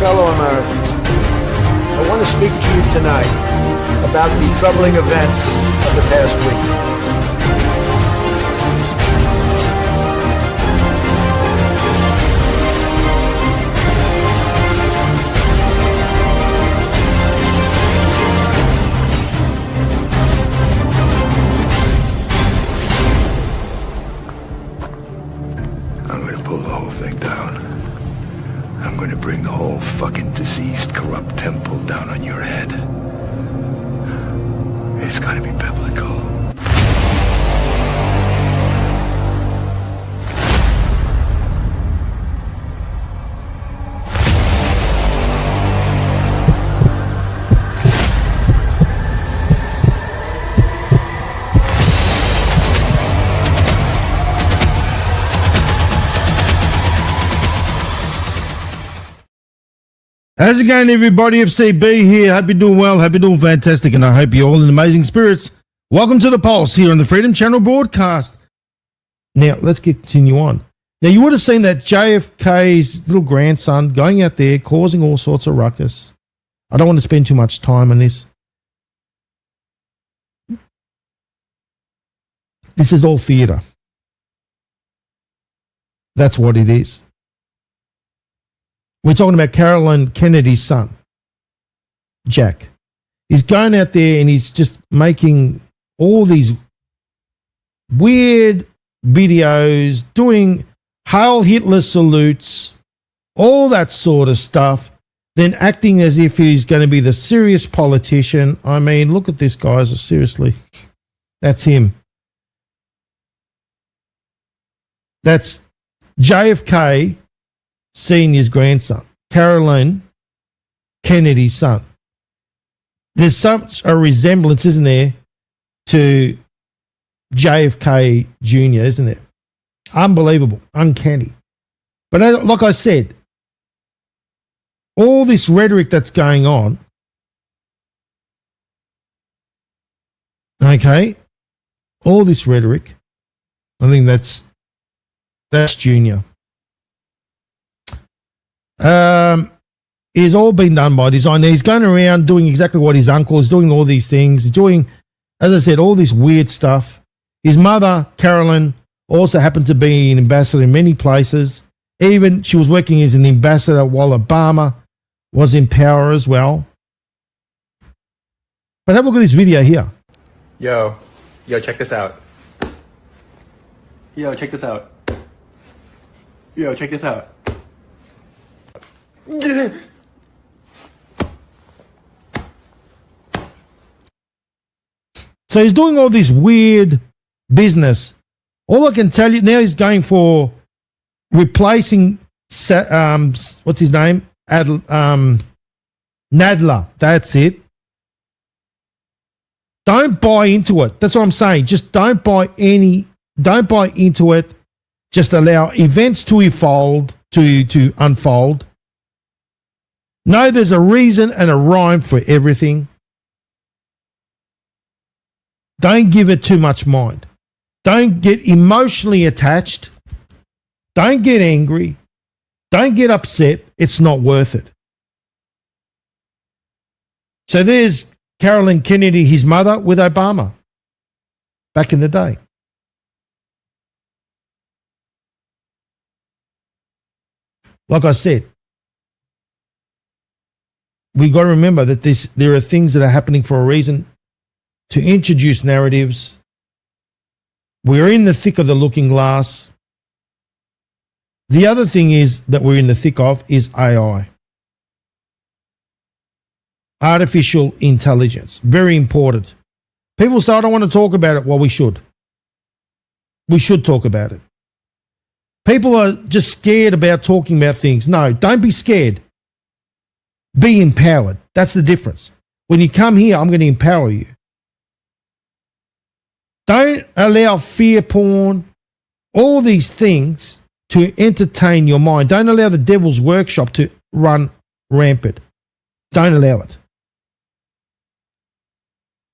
fellow Americans, I want to speak to you tonight about the troubling events of the past week. I'm gonna pull the whole thing down. I'm gonna bring the whole fucking diseased, corrupt temple down on your head. It's gonna be biblical. How's it going, everybody? FCB here. Hope you're doing well. Hope you're doing fantastic. And I hope you're all in amazing spirits. Welcome to the Pulse here on the Freedom Channel broadcast. Now, let's continue on. Now, you would have seen that JFK's little grandson going out there causing all sorts of ruckus. I don't want to spend too much time on this. This is all theatre. That's what it is. We're talking about Carolyn Kennedy's son, Jack. He's going out there and he's just making all these weird videos, doing Heil Hitler salutes, all that sort of stuff, then acting as if he's going to be the serious politician. I mean, look at this, guys. Seriously. That's him. That's JFK Senior's grandson, Carolyn Kennedy's son. There's such a resemblance, isn't there, to JFK Jr., isn't there? Unbelievable, uncanny. But like I said, all this rhetoric that's going on, okay, all this rhetoric, I think that's Junior. It's all been done by design. He's going around doing exactly what his uncle is doing, all these things. He's doing, as I said, all this weird stuff. His mother, Carolyn, also happened to be an ambassador in many places. Even she was working as an ambassador while Obama was in power as well. But have a look at this video here. Yo, check this out. Yo, check this out. Yo, check this out. So he's doing all this weird business. All I can tell you now, he's going for replacing what's his name? Nadler. That's it. Don't buy into it. That's what I'm saying. Just don't buy into it. Just allow events to unfold, to unfold. No, there's a reason and a rhyme for everything. Don't give it too much mind. Don't get emotionally attached. Don't get angry. Don't get upset. It's not worth it. So there's Carolyn Kennedy, his mother, with Obama back in the day. Like I said, we got to remember that there are things that are happening for a reason, to introduce narratives. We're in the thick of the looking glass. The other thing is that we're in the thick of is AI. Artificial intelligence. Very important. People say, I don't want to talk about it. Well, we should. We should talk about it. People are just scared about talking about things. No, don't be scared. Be empowered. That's the difference. When you come here, I'm going to empower you. Don't allow fear porn, all these things to entertain your mind. Don't allow the devil's workshop to run rampant. Don't allow it.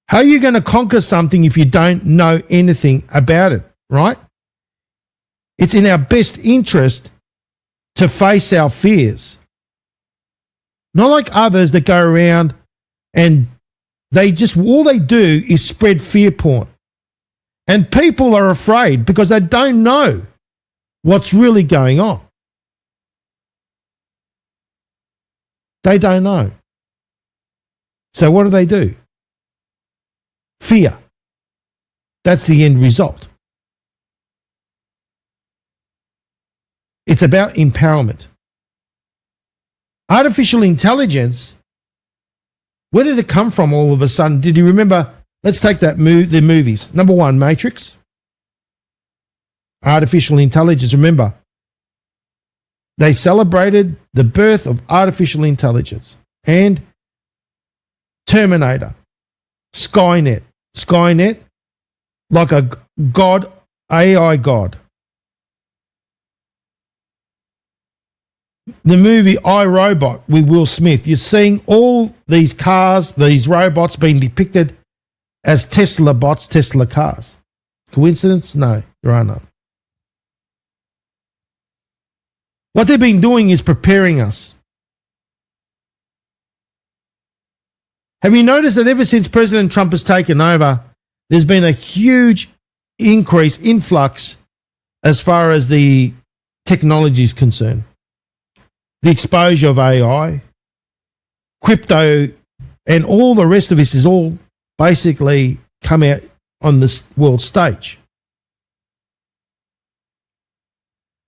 How are you going to conquer something if you don't know anything about it, right? It's in our best interest to face our fears. Not like others that go around and all they do is spread fear porn. And people are afraid because they don't know what's really going on. They don't know. So what do? Fear. That's the end result. It's about empowerment. Artificial intelligence, where did it come from all of a sudden? Did you remember? Let's take the movies. Number one, Matrix. Artificial intelligence. Remember, they celebrated the birth of artificial intelligence. And Terminator, Skynet, like a god, AI god. The movie I, Robot with Will Smith, you're seeing all these cars, these robots being depicted as Tesla bots, Tesla cars. Coincidence? No, there are none. What they've been doing is preparing us. Have you noticed that ever since President Trump has taken over, there's been a huge influx as far as the technology is concerned? The exposure of AI, crypto, and all the rest of this is all basically come out on this world stage.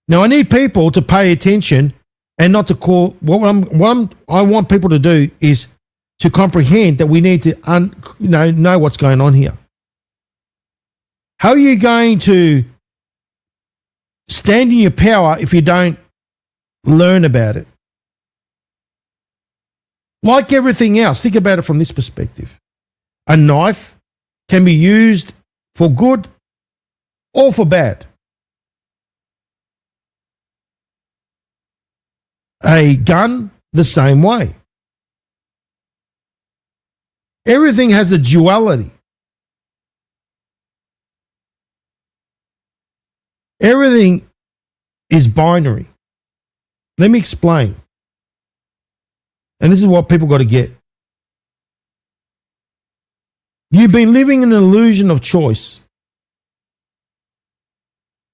Now, I need people to pay attention and not to call. I want people to do is to comprehend that we need to know what's going on here. How are you going to stand in your power if you don't learn about it? Like everything else, think about it from this perspective. A knife can be used for good or for bad. A gun, the same way. Everything has a duality. Everything is binary. Let me explain. And this is what people got to get. You've been living in an illusion of choice.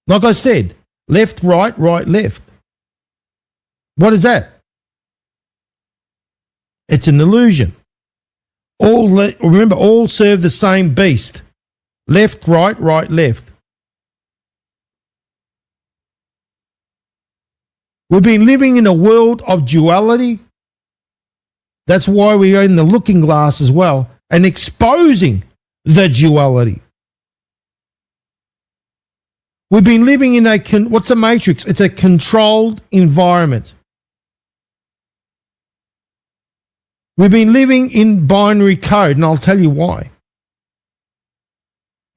Like I said, left, right, left. What is that? It's an illusion. Remember, all serve the same beast. Left, right, left. We've been living in a world of duality. That's why we are in the looking glass as well and exposing the duality. We've been living in what's a matrix? It's a controlled environment. We've been living in binary code, and I'll tell you why.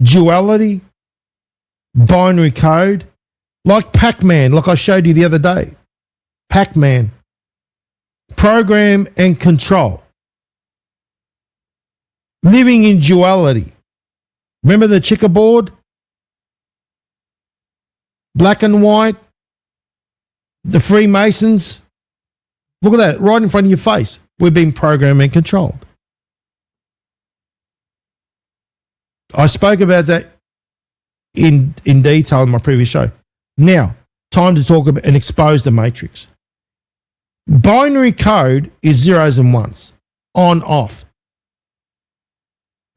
Duality, binary code, like Pac-Man, like I showed you the other day. Pac-Man. Program and control. Living in duality. Remember the checkerboard? Black and white. The Freemasons. Look at that, right in front of your face. We're being programmed and controlled. I spoke about that in detail in my previous show. Now, time to talk about and expose the matrix. Binary code is zeros and ones, on, off.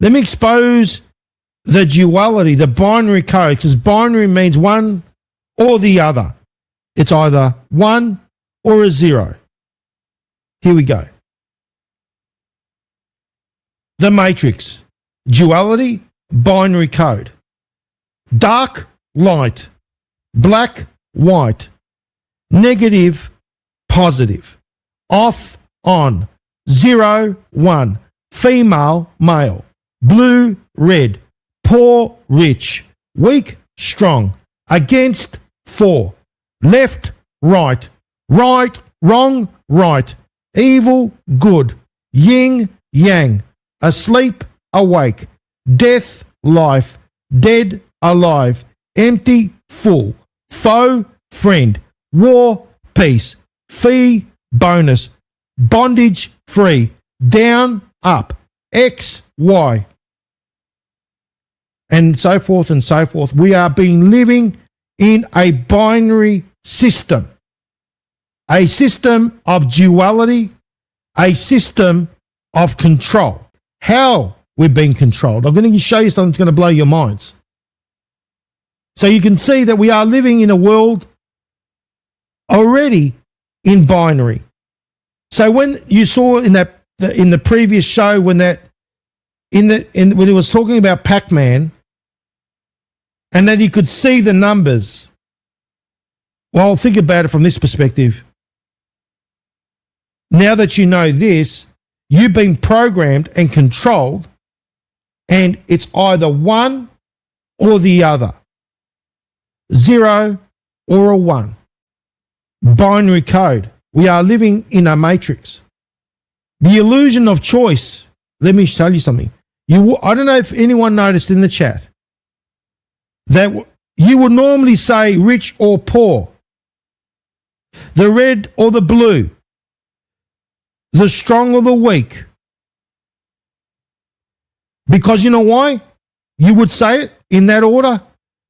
Let me expose the duality, the binary code, because binary means one or the other. It's either one or a zero. Here we go. The matrix, duality, binary code. Dark, light, black, white, negative, positive, off, on, 0, 1, female, male, blue, red, poor, rich, weak, strong, against, for, left, right, wrong, right, evil, good, yin, yang, asleep, awake, death, life, dead, alive, empty, full, foe, friend, war, peace, fee, bonus, bondage free, down, up, X, Y, and so forth and so forth. We are being living in a binary system, a system of duality, a system of control. How we're being controlled. I'm going to show you something that's going to blow your minds. So you can see that we are living in a world already in binary. So when you saw in the previous show when it was talking about Pac-Man, and that you could see the numbers. Well, think about it from this perspective. Now that you know this, you've been programmed and controlled, and it's either one or the other. 0 or a 1. Binary code. We are living in a matrix. The illusion of choice. Let me tell you something. I don't know if anyone noticed in the chat that you would normally say rich or poor, the red or the blue, the strong or the weak. Because you know why? You would say it in that order.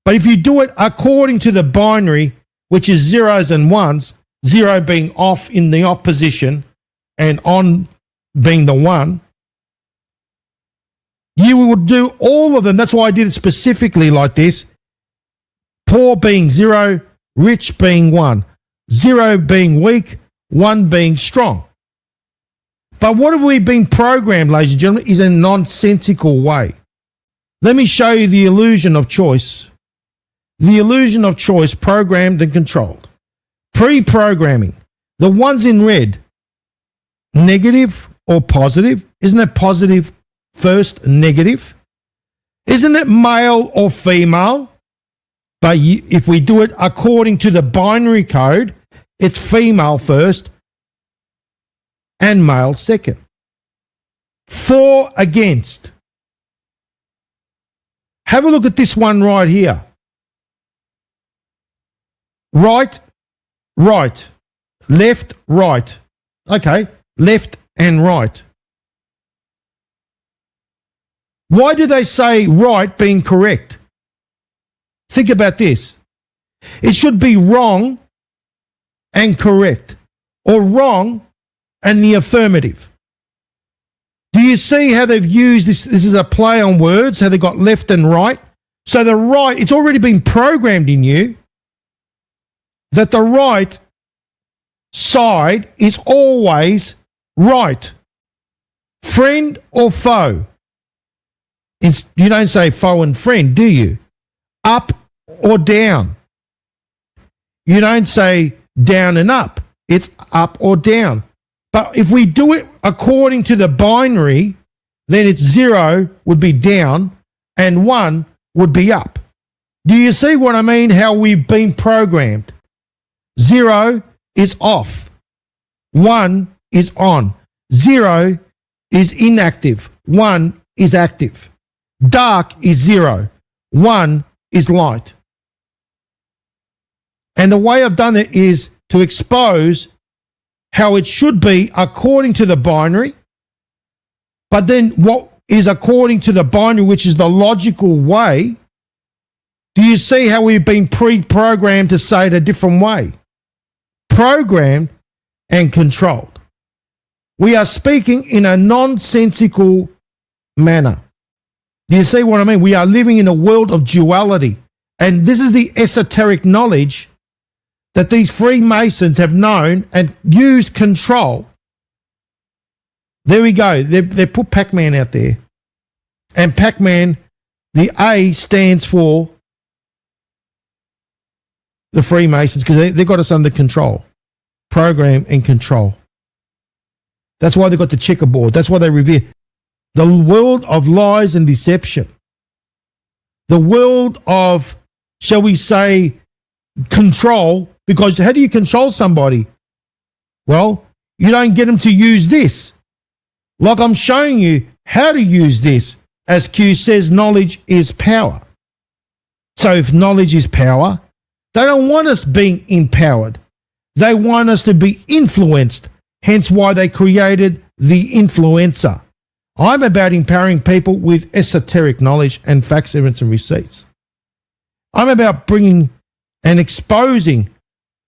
But if you do it according to the binary, which is zeros and ones, 0 being off in the off position and on being the 1, you would do all of them. That's why I did it specifically like this. Poor being 0, rich being 1, 0 being weak, 1 being strong. But what have we been programmed, ladies and gentlemen, is a nonsensical way. Let me show you the illusion of choice. The illusion of choice, programmed and controlled. Pre-programming. The ones in red, negative or positive. Isn't it positive first, negative? Isn't it male or female? But if we do it according to the binary code, it's female first and male second. For, against. Have a look at this one right here. Right, right. Left, right. Okay, left and right. Why do they say right being correct? Think about this. It should be wrong and correct, or wrong and the affirmative. Do you see how they've used this? This is a play on words, how they got left and right. So the right, it's already been programmed in you that the right side is always right. Friend or foe? You don't say foe and friend, do you? Up or down? You don't say down and up. It's up or down. But if we do it according to the binary, then it's 0 would be down and 1 would be up. Do you see what I mean? How we've been programmed. 0 is off. 1 is on. 0 is inactive. 1 is active. Dark is 0. 1 is light. And the way I've done it is to expose how it should be according to the binary, but then what is according to the binary, which is the logical way. Do you see how we've been pre-programmed to say it a different way? Programmed and controlled. We are speaking in a nonsensical manner. Do you see what I mean? We are living in a world of duality. And this is the esoteric knowledge that these Freemasons have known and used control. There we go. They put Pac-Man out there. And Pac-Man, the A stands for the Freemasons because they've got us under control. Program and control. That's why they've got the checkerboard. That's why they revere. The world of lies and deception. The world of, shall we say, control. Because how do you control somebody? Well, you don't get them to use this. Like I'm showing you how to use this. As Q says, knowledge is power. So if knowledge is power, they don't want us being empowered. They want us to be influenced hence why they created the influencer. I'm about empowering people with esoteric knowledge and facts, evidence, and receipts. I'm about bringing and exposing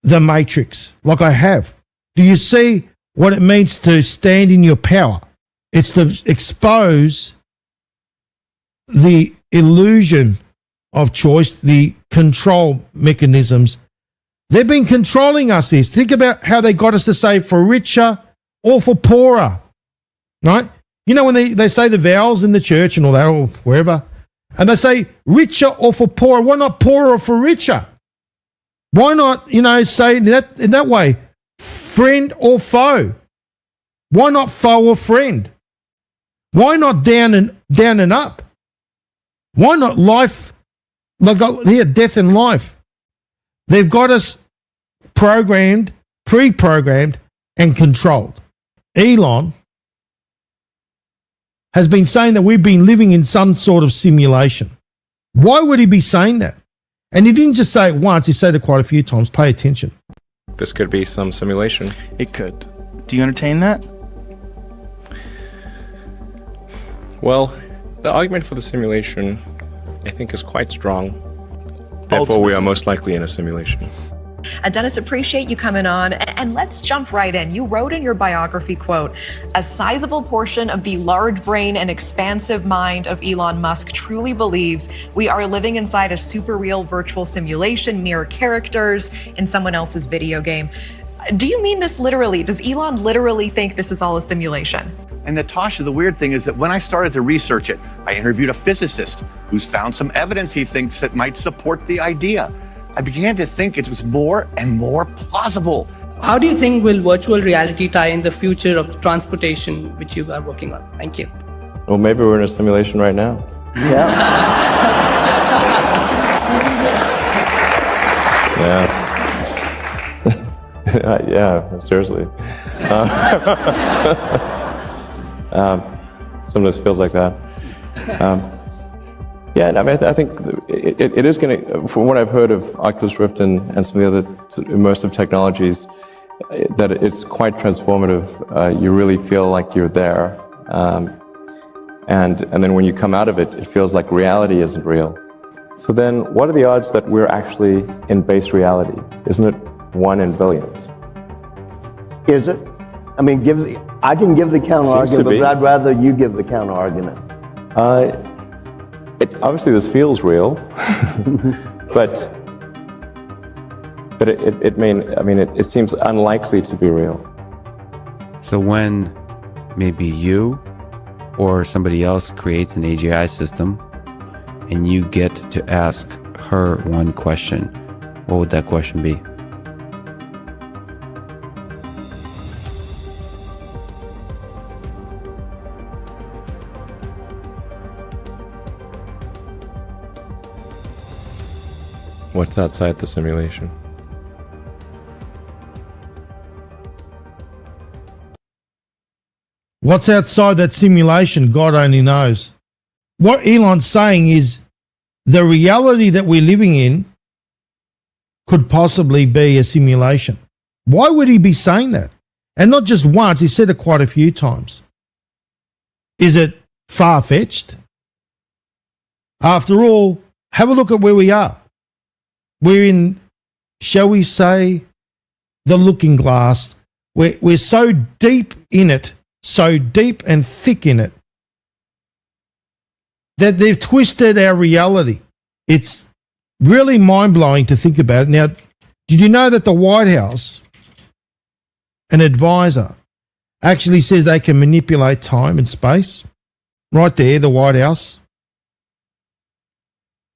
the matrix like I have. Do you see what it means to stand in your power? It's to expose the illusion of choice, the control mechanisms. They've been controlling us this. Think about how they got us to say for richer or for poorer, right? You know, when they say the vowels in the church and all that, or wherever, and they say richer or for poorer, why not poorer or for richer? Why not, say in that way, friend or foe? Why not foe or friend? Why not down and up? Why not life, death and life? They've got us programmed, pre-programmed, and controlled. Elon has been saying that we've been living in some sort of simulation. Why would he be saying that? And he didn't just say it once, he said it quite a few times. Pay attention. This could be some simulation. It could. Do you entertain that? Well, the argument for the simulation, I think, is quite strong. Therefore, we are most likely in a simulation. Dennis, appreciate you coming on, and let's jump right in. You wrote in your biography, quote, "A sizable portion of the large brain and expansive mind of Elon Musk truly believes we are living inside a super real virtual simulation, mere characters in someone else's video game." Do you mean this literally? Does Elon literally think this is all a simulation? And Natasha, the weird thing is that when I started to research it, I interviewed a physicist who's found some evidence he thinks that might support the idea. I began to think it was more and more plausible. How do you think will virtual reality tie in the future of transportation, which you are working on? Thank you. Well, maybe we're in a simulation right now. Yeah. Yeah. Yeah, seriously. Sometimes it feels like that. Yeah, I mean, I think it is going to, from what I've heard of Oculus Rift and some of the other immersive technologies, that it's quite transformative. You really feel like you're there. And then when you come out of it, it feels like reality isn't real. So then what are the odds that we're actually in base reality? Isn't it 1 in billions? Is it? I mean, I can give the counter argument, but I'd rather you give the counter argument. Obviously, this feels real, but it seems unlikely to be real. So when maybe you or somebody else creates an AGI system and you get to ask her one question, what would that question be? What's outside the simulation? What's outside that simulation, God only knows. What Elon's saying is the reality that we're living in could possibly be a simulation. Why would he be saying that? And not just once, he said it quite a few times. Is it far-fetched? After all, have a look at where we are. We're in, shall we say, the looking glass. We're so deep in it, so deep and thick in it, that they've twisted our reality. It's really mind-blowing to think about it. Now, did you know that the White House, an advisor, actually says they can manipulate time and space? Right there, the White House.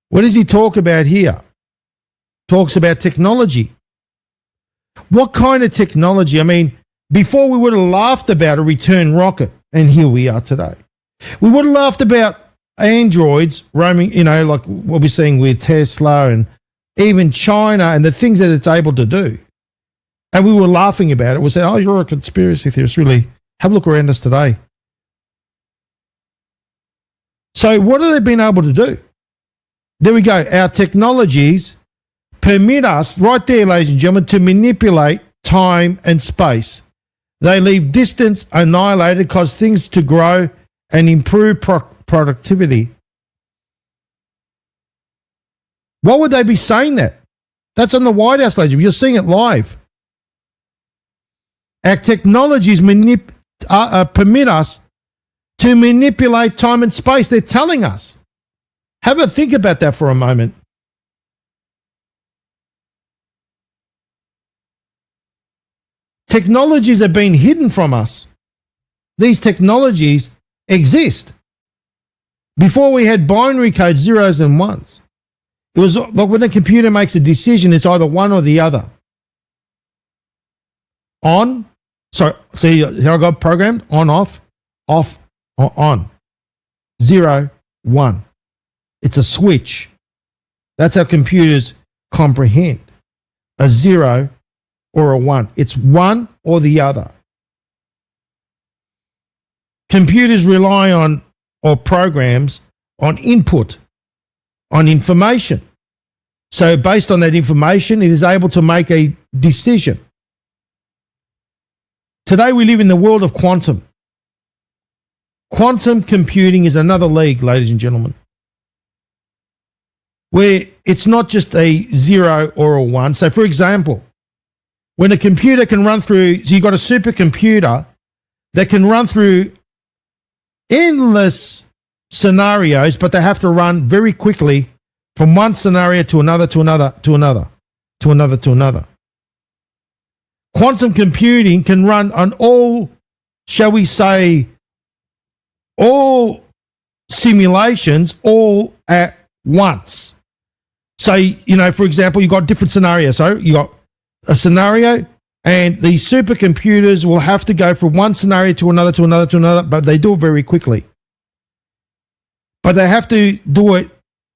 What does he talk about here? Talks about technology. What kind of technology? I mean, before we would have laughed about a return rocket, and here we are today. We would have laughed about androids roaming, like what we're seeing with Tesla and even China and the things that it's able to do. And we were laughing about it. We said, oh, you're a conspiracy theorist. Really, have a look around us today. So what have they been able to do? There we go. Our technologies permit us, right there, ladies and gentlemen, to manipulate time and space. They leave distance annihilated, cause things to grow and improve productivity. What would they be saying that? That's on the White House, ladies. You're seeing it live. Our technologies permit us to manipulate time and space. They're telling us. Have a think about that for a moment. Technologies are being hidden from us. These technologies exist. Before we had binary codes, zeros and ones. It was like when a computer makes a decision, it's either one or the other. See how I got programmed? On, off, on. 0, 1. It's a switch. That's how computers comprehend. A 0 or a 1. It's one or the other. Computers rely on, or programs, on input, on information. So based on that information, it is able to make a decision. Today we live in the world of quantum. Quantum computing is another league, ladies and gentlemen, where it's not just a 0 or a 1. So for example, when a computer can run through, so you've got a supercomputer that can run through endless scenarios, but they have to run very quickly from one scenario to another, to another, to another, to another, to another. Quantum computing can run on all, shall we say, all simulations all at once. So, for example, you've got different scenarios. So you got a scenario, and these supercomputers will have to go from one scenario to another, to another, to another, but they do it very quickly. But they have to do it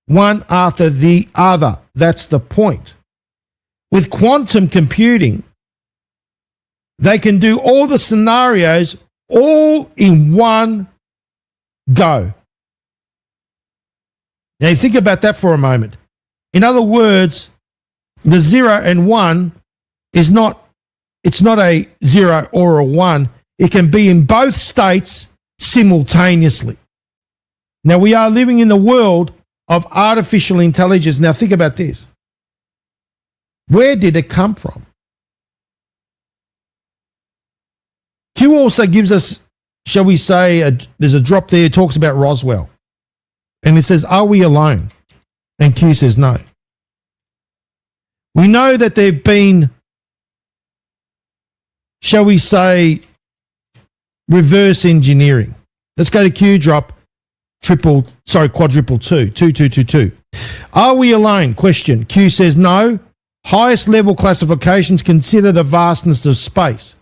one after the other. That's the point. With quantum computing, they can do all the scenarios all in one go. Now, think about that for a moment. In other words, the 0 and 1 is not, it's not a 0 or a 1. It can be in both states simultaneously. Now, we are living in the world of artificial intelligence. Now, think about this. Where did it come from? Q also gives us, shall we say, there's a drop there, it talks about Roswell. And it says, are we alone? And Q says no. We know that there have been, shall we say, reverse engineering. Let's go to Q drop quadruple 2. Are we alone? Question. Q says no. Highest level classifications consider the vastness of space.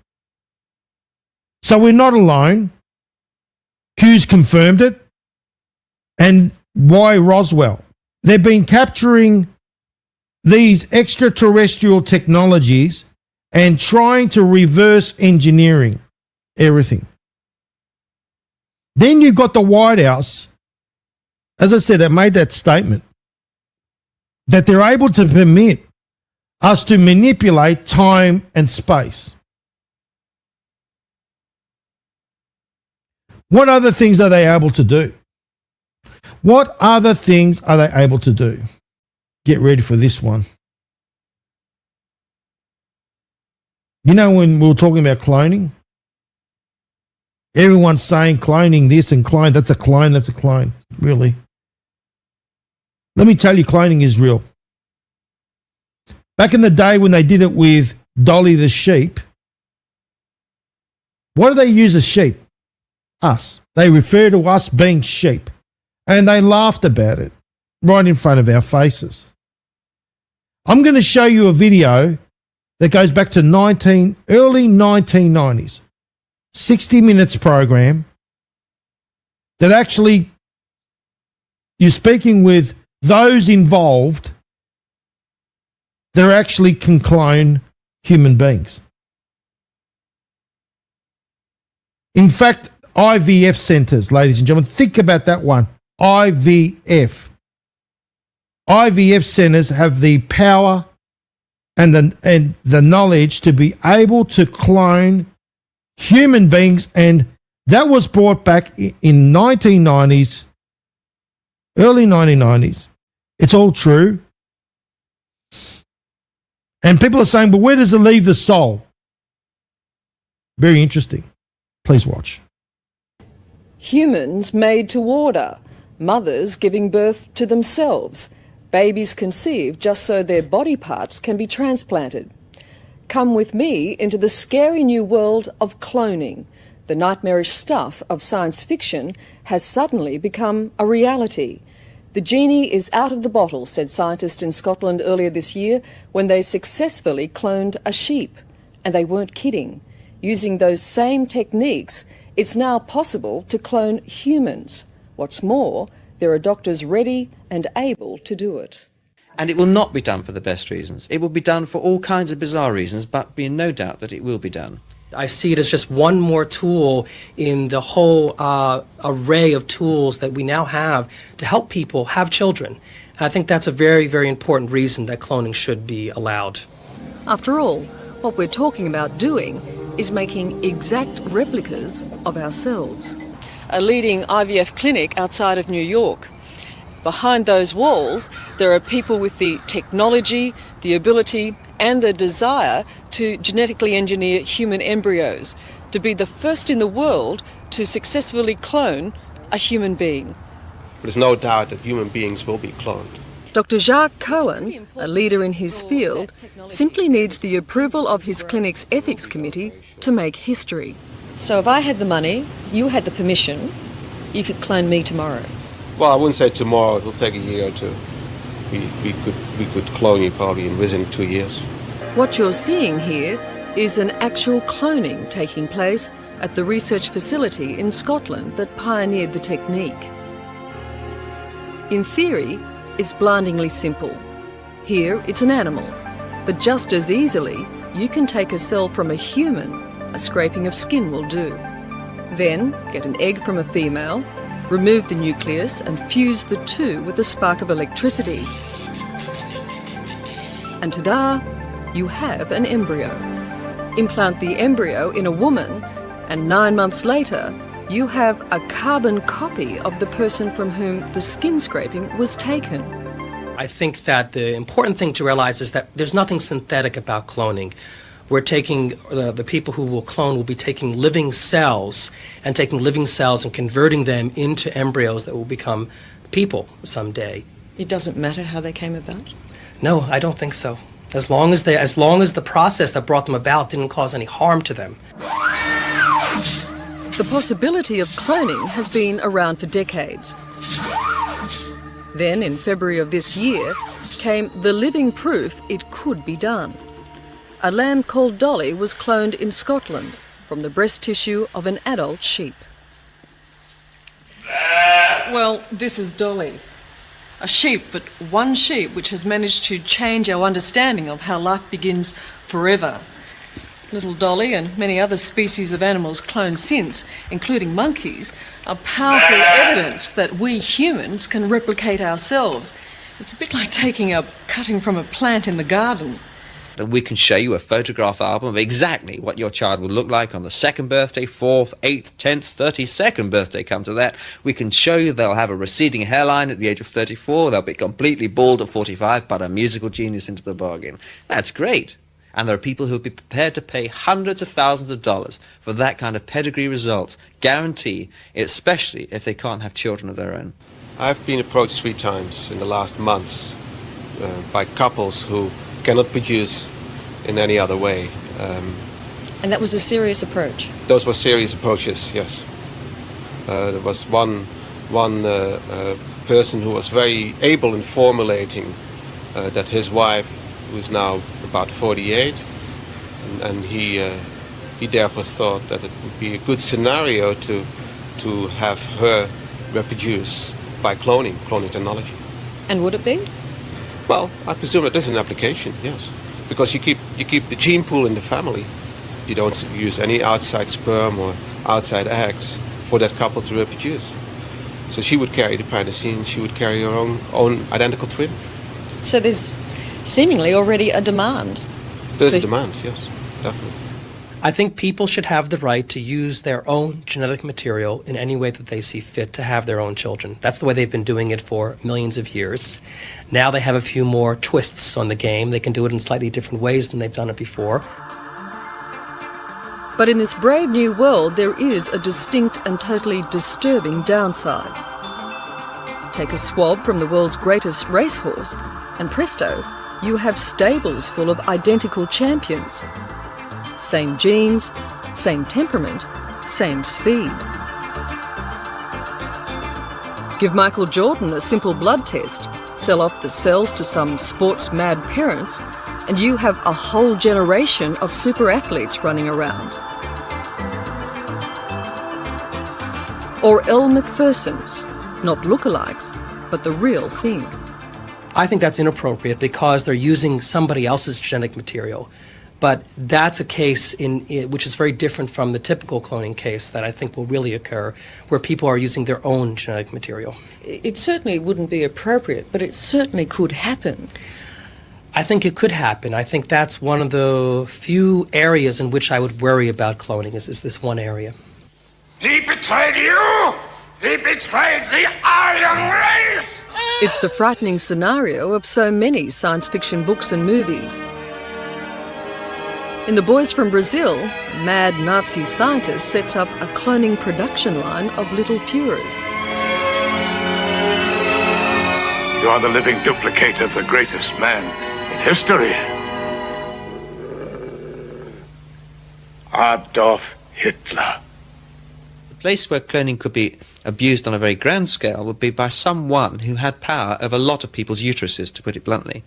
So we're not alone. Q's confirmed it. And why Roswell? They've been capturing these extraterrestrial technologies and trying to reverse engineering everything. Then you've got the White House, as I said, that made that statement that they're able to permit us to manipulate time and space. What other things are they able to do? What other things are they able to do? Get ready for this one. You know, when we were talking about cloning, everyone's saying cloning this and clone, that's a clone, that's a clone. Really? Let me tell you, cloning is real. Back in the day when they did it with Dolly the sheep, what do they use as sheep? Us. They refer to us being sheep. And they laughed about it right in front of our faces. I'm going to show you a video that goes back to early 1990s. 60 minutes program that actually you're speaking with those involved that actually can clone human beings. In fact, IVF centers, ladies and gentlemen, think about that one. IVF. IVF centers have the power and the knowledge to be able to clone human beings, and that was brought back in 1990s, early 1990s. It's all true. And people are saying, but where does it leave the soul? Very interesting. Please watch. Humans made to order, mothers giving birth to themselves, babies conceived just so their body parts can be transplanted. Come with me into the scary new world of cloning. The nightmarish stuff of science fiction has suddenly become a reality. The genie is out of the bottle, said scientists in Scotland earlier this year when they successfully cloned a sheep. And they weren't kidding. Using those same techniques, it's now possible to clone humans. What's more, there are doctors ready and able to do it. And it will not be done for the best reasons. It will be done for all kinds of bizarre reasons, but be in no doubt that it will be done. I see it as just one more tool in the whole array of tools that we now have to help people have children. And I think that's a very, very important reason that cloning should be allowed. After all, what we're talking about doing is making exact replicas of ourselves. A leading IVF clinic outside of New York. Behind those walls, there are people with the technology, the ability and the desire to genetically engineer human embryos, to be the first in the world to successfully clone a human being. There's no doubt that human beings will be cloned. Dr. Jacques Cohen, a leader in his field, simply needs the approval of his clinic's ethics committee to make history. So if I had the money, you had the permission, you could clone me tomorrow. Well, I wouldn't say tomorrow. It will take a year or two. We could clone you probably within 2 years. What you're seeing here is an actual cloning taking place at the research facility in Scotland that pioneered the technique. In theory, it's blindingly simple. Here, it's an animal. But just as easily, you can take a cell from a human. A scraping of skin will do. Then, get an egg from a female, remove the nucleus and fuse the two with a spark of electricity. And ta-da, you have an embryo. Implant the embryo in a woman, and 9 months later, you have a carbon copy of the person from whom the skin scraping was taken. I think that the important thing to realize is that there's nothing synthetic about cloning. We're taking, the people who will clone will be taking living cells and converting them into embryos that will become people someday. It doesn't matter how they came about? No, I don't think so. As long as the process that brought them about didn't cause any harm to them. The possibility of cloning has been around for decades. Then, in February of this year, came the living proof it could be done. A lamb called Dolly was cloned in Scotland from the breast tissue of an adult sheep. Well, this is Dolly. A sheep, but one sheep which has managed to change our understanding of how life begins forever. Little Dolly and many other species of animals cloned since, including monkeys, are powerful evidence that we humans can replicate ourselves. It's a bit like taking a cutting from a plant in the garden. And we can show you a photograph album of exactly what your child will look like on the 2nd birthday, 4th, 8th, 10th, 32nd birthday, come to that. We can show you they'll have a receding hairline at the age of 34, they'll be completely bald at 45, but a musical genius into the bargain. That's great. And there are people who will be prepared to pay hundreds of thousands of dollars for that kind of pedigree result, guarantee, especially if they can't have children of their own. I've been approached 3 times in the last months by couples who cannot produce in any other way. And that was a serious approach? Those were serious approaches, yes. There was one person who was very able in formulating that his wife, who is now about 48, and he therefore thought that it would be a good scenario to have her reproduce by cloning technology. And would it be? Well, I presume it is an application, yes, because you keep the gene pool in the family. You don't use any outside sperm or outside eggs for that couple to reproduce. So she would carry the panicine, she would carry her own identical twin. So there's seemingly already a demand. There's a demand, yes, definitely. I think people should have the right to use their own genetic material in any way that they see fit to have their own children. That's the way they've been doing it for millions of years. Now they have a few more twists on the game. They can do it in slightly different ways than they've done it before. But in this brave new world, there is a distinct and totally disturbing downside. Take a swab from the world's greatest racehorse, and presto, you have stables full of identical champions. Same genes, same temperament, same speed. Give Michael Jordan a simple blood test, sell off the cells to some sports-mad parents, and you have a whole generation of super athletes running around. Or Elle Macpherson's, not lookalikes, but the real thing. I think that's inappropriate because they're using somebody else's genetic material. But that's a case which is very different from the typical cloning case that I think will really occur, where people are using their own genetic material. It certainly wouldn't be appropriate, but it certainly could happen. I think it could happen. I think that's one of the few areas in which I would worry about cloning, is this one area. He betrayed you! He betrayed the Aryan race! It's the frightening scenario of so many science fiction books and movies. In The Boys from Brazil, mad Nazi scientist sets up a cloning production line of little Führers. You are the living duplicate of the greatest man in history. Adolf Hitler. The place where cloning could be abused on a very grand scale would be by someone who had power over a lot of people's uteruses, to put it bluntly.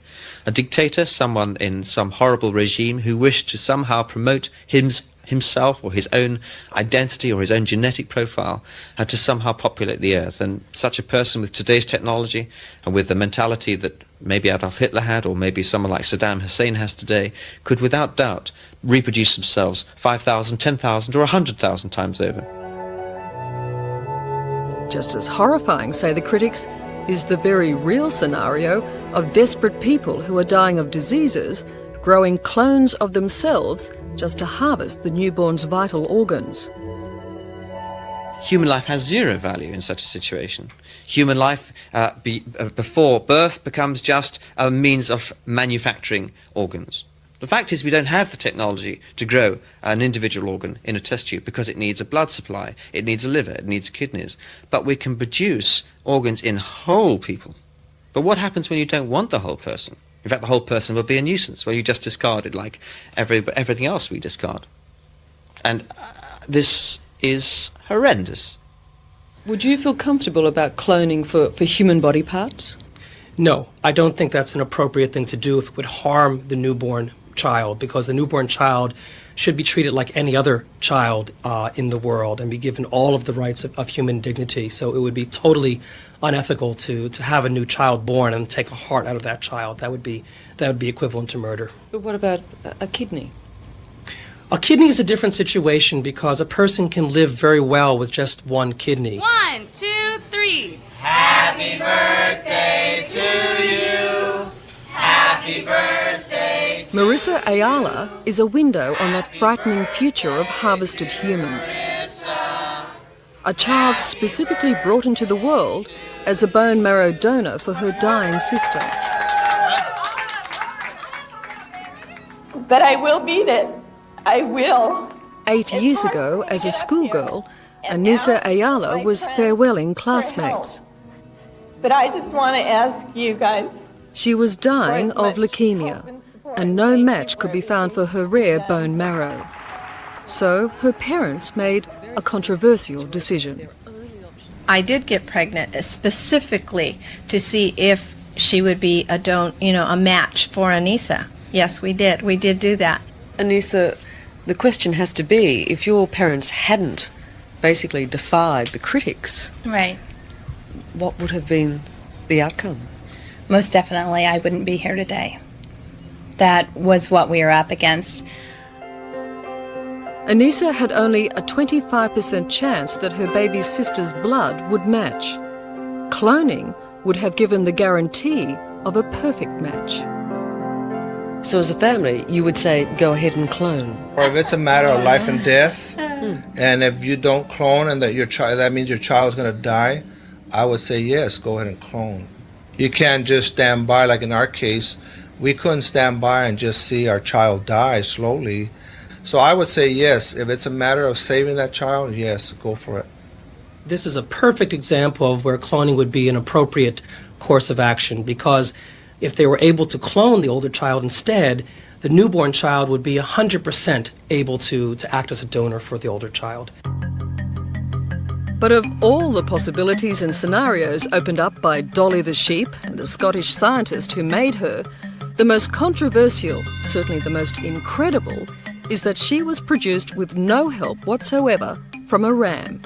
A dictator, someone in some horrible regime who wished to somehow promote himself or his own identity or his own genetic profile, had to somehow populate the earth. And such a person with today's technology and with the mentality that maybe Adolf Hitler had, or maybe someone like Saddam Hussein has today, could without doubt reproduce themselves 5,000, 10,000 or 100,000 times over. Just as horrifying, say the critics, is the very real scenario of desperate people who are dying of diseases, growing clones of themselves just to harvest the newborn's vital organs. Human life has zero value in such a situation. Human life before birth becomes just a means of manufacturing organs. The fact is we don't have the technology to grow an individual organ in a test tube because it needs a blood supply, it needs a liver, it needs kidneys. But we can produce organs in whole people. But what happens when you don't want the whole person? In fact, the whole person will be a nuisance. Well, you just discard it like everything else we discard. And this is horrendous. Would you feel comfortable about cloning for human body parts? No, I don't think that's an appropriate thing to do if it would harm the newborn child, because the newborn child should be treated like any other child in the world and be given all of the rights of human dignity. So it would be totally unethical to have a new child born and take a heart out of that child. That would be equivalent to murder. But what about a kidney? A kidney is a different situation because a person can live very well with just one kidney. 1, 2, 3. Happy birthday to you. Happy birthday to Marissa Ayala is a window on that frightening future of harvested humans. A child specifically brought into the world as a bone marrow donor for her dying sister. But I will beat it. I will. 8 years ago, as a schoolgirl, Anissa Ayala was farewelling classmates. But I just want to ask you guys. She was dying of leukemia, and no match could be found for her rare bone marrow. So her parents made a controversial decision. I did get pregnant specifically to see if she would be a match for Anissa. Yes, we did. We did do that. Anissa, the question has to be, if your parents hadn't basically defied the critics, Right. what would have been the outcome? Most definitely, I wouldn't be here today. That was what we were up against. Anissa had only a 25% chance that her baby sister's blood would match. Cloning would have given the guarantee of a perfect match. So as a family, you would say, go ahead and clone. Or if it's a matter of life and death, and if you don't clone and that means your child is going to die, I would say yes, go ahead and clone. You can't just stand by, like in our case, we couldn't stand by and just see our child die slowly. So I would say yes, if it's a matter of saving that child, yes, go for it. This is a perfect example of where cloning would be an appropriate course of action, because if they were able to clone the older child instead, the newborn child would be 100% able to act as a donor for the older child. But of all the possibilities and scenarios opened up by Dolly the sheep and the Scottish scientist who made her, the most controversial, certainly the most incredible, is that she was produced with no help whatsoever from a ram.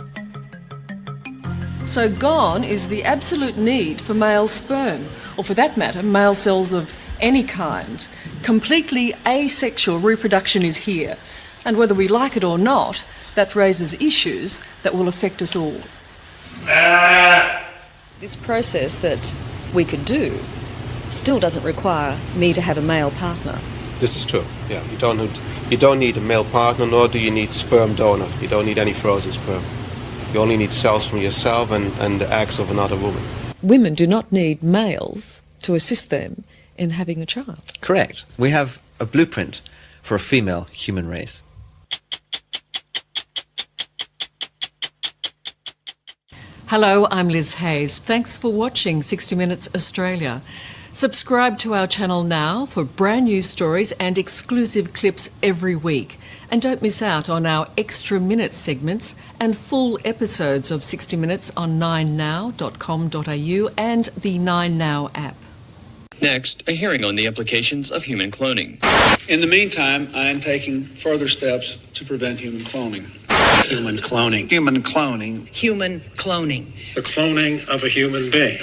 So gone is the absolute need for male sperm, or for that matter, male cells of any kind. Completely asexual reproduction is here, and whether we like it or not, that raises issues that will affect us all. This process that we could do still doesn't require me to have a male partner. This is true. Yeah, you don't need a male partner, nor do you need sperm donor. You don't need any frozen sperm. You only need cells from yourself and the eggs of another woman. Women do not need males to assist them in having a child. Correct. We have a blueprint for a female human race. Hello, I'm Liz Hayes. Thanks for watching 60 Minutes Australia. Subscribe to our channel now for brand new stories and exclusive clips every week. And don't miss out on our extra minute segments and full episodes of 60 Minutes on 9now.com.au and the 9Now app. Next, a hearing on the implications of human cloning. In the meantime, I am taking further steps to prevent human cloning. Human cloning. Human cloning. Human cloning. The cloning of a human being.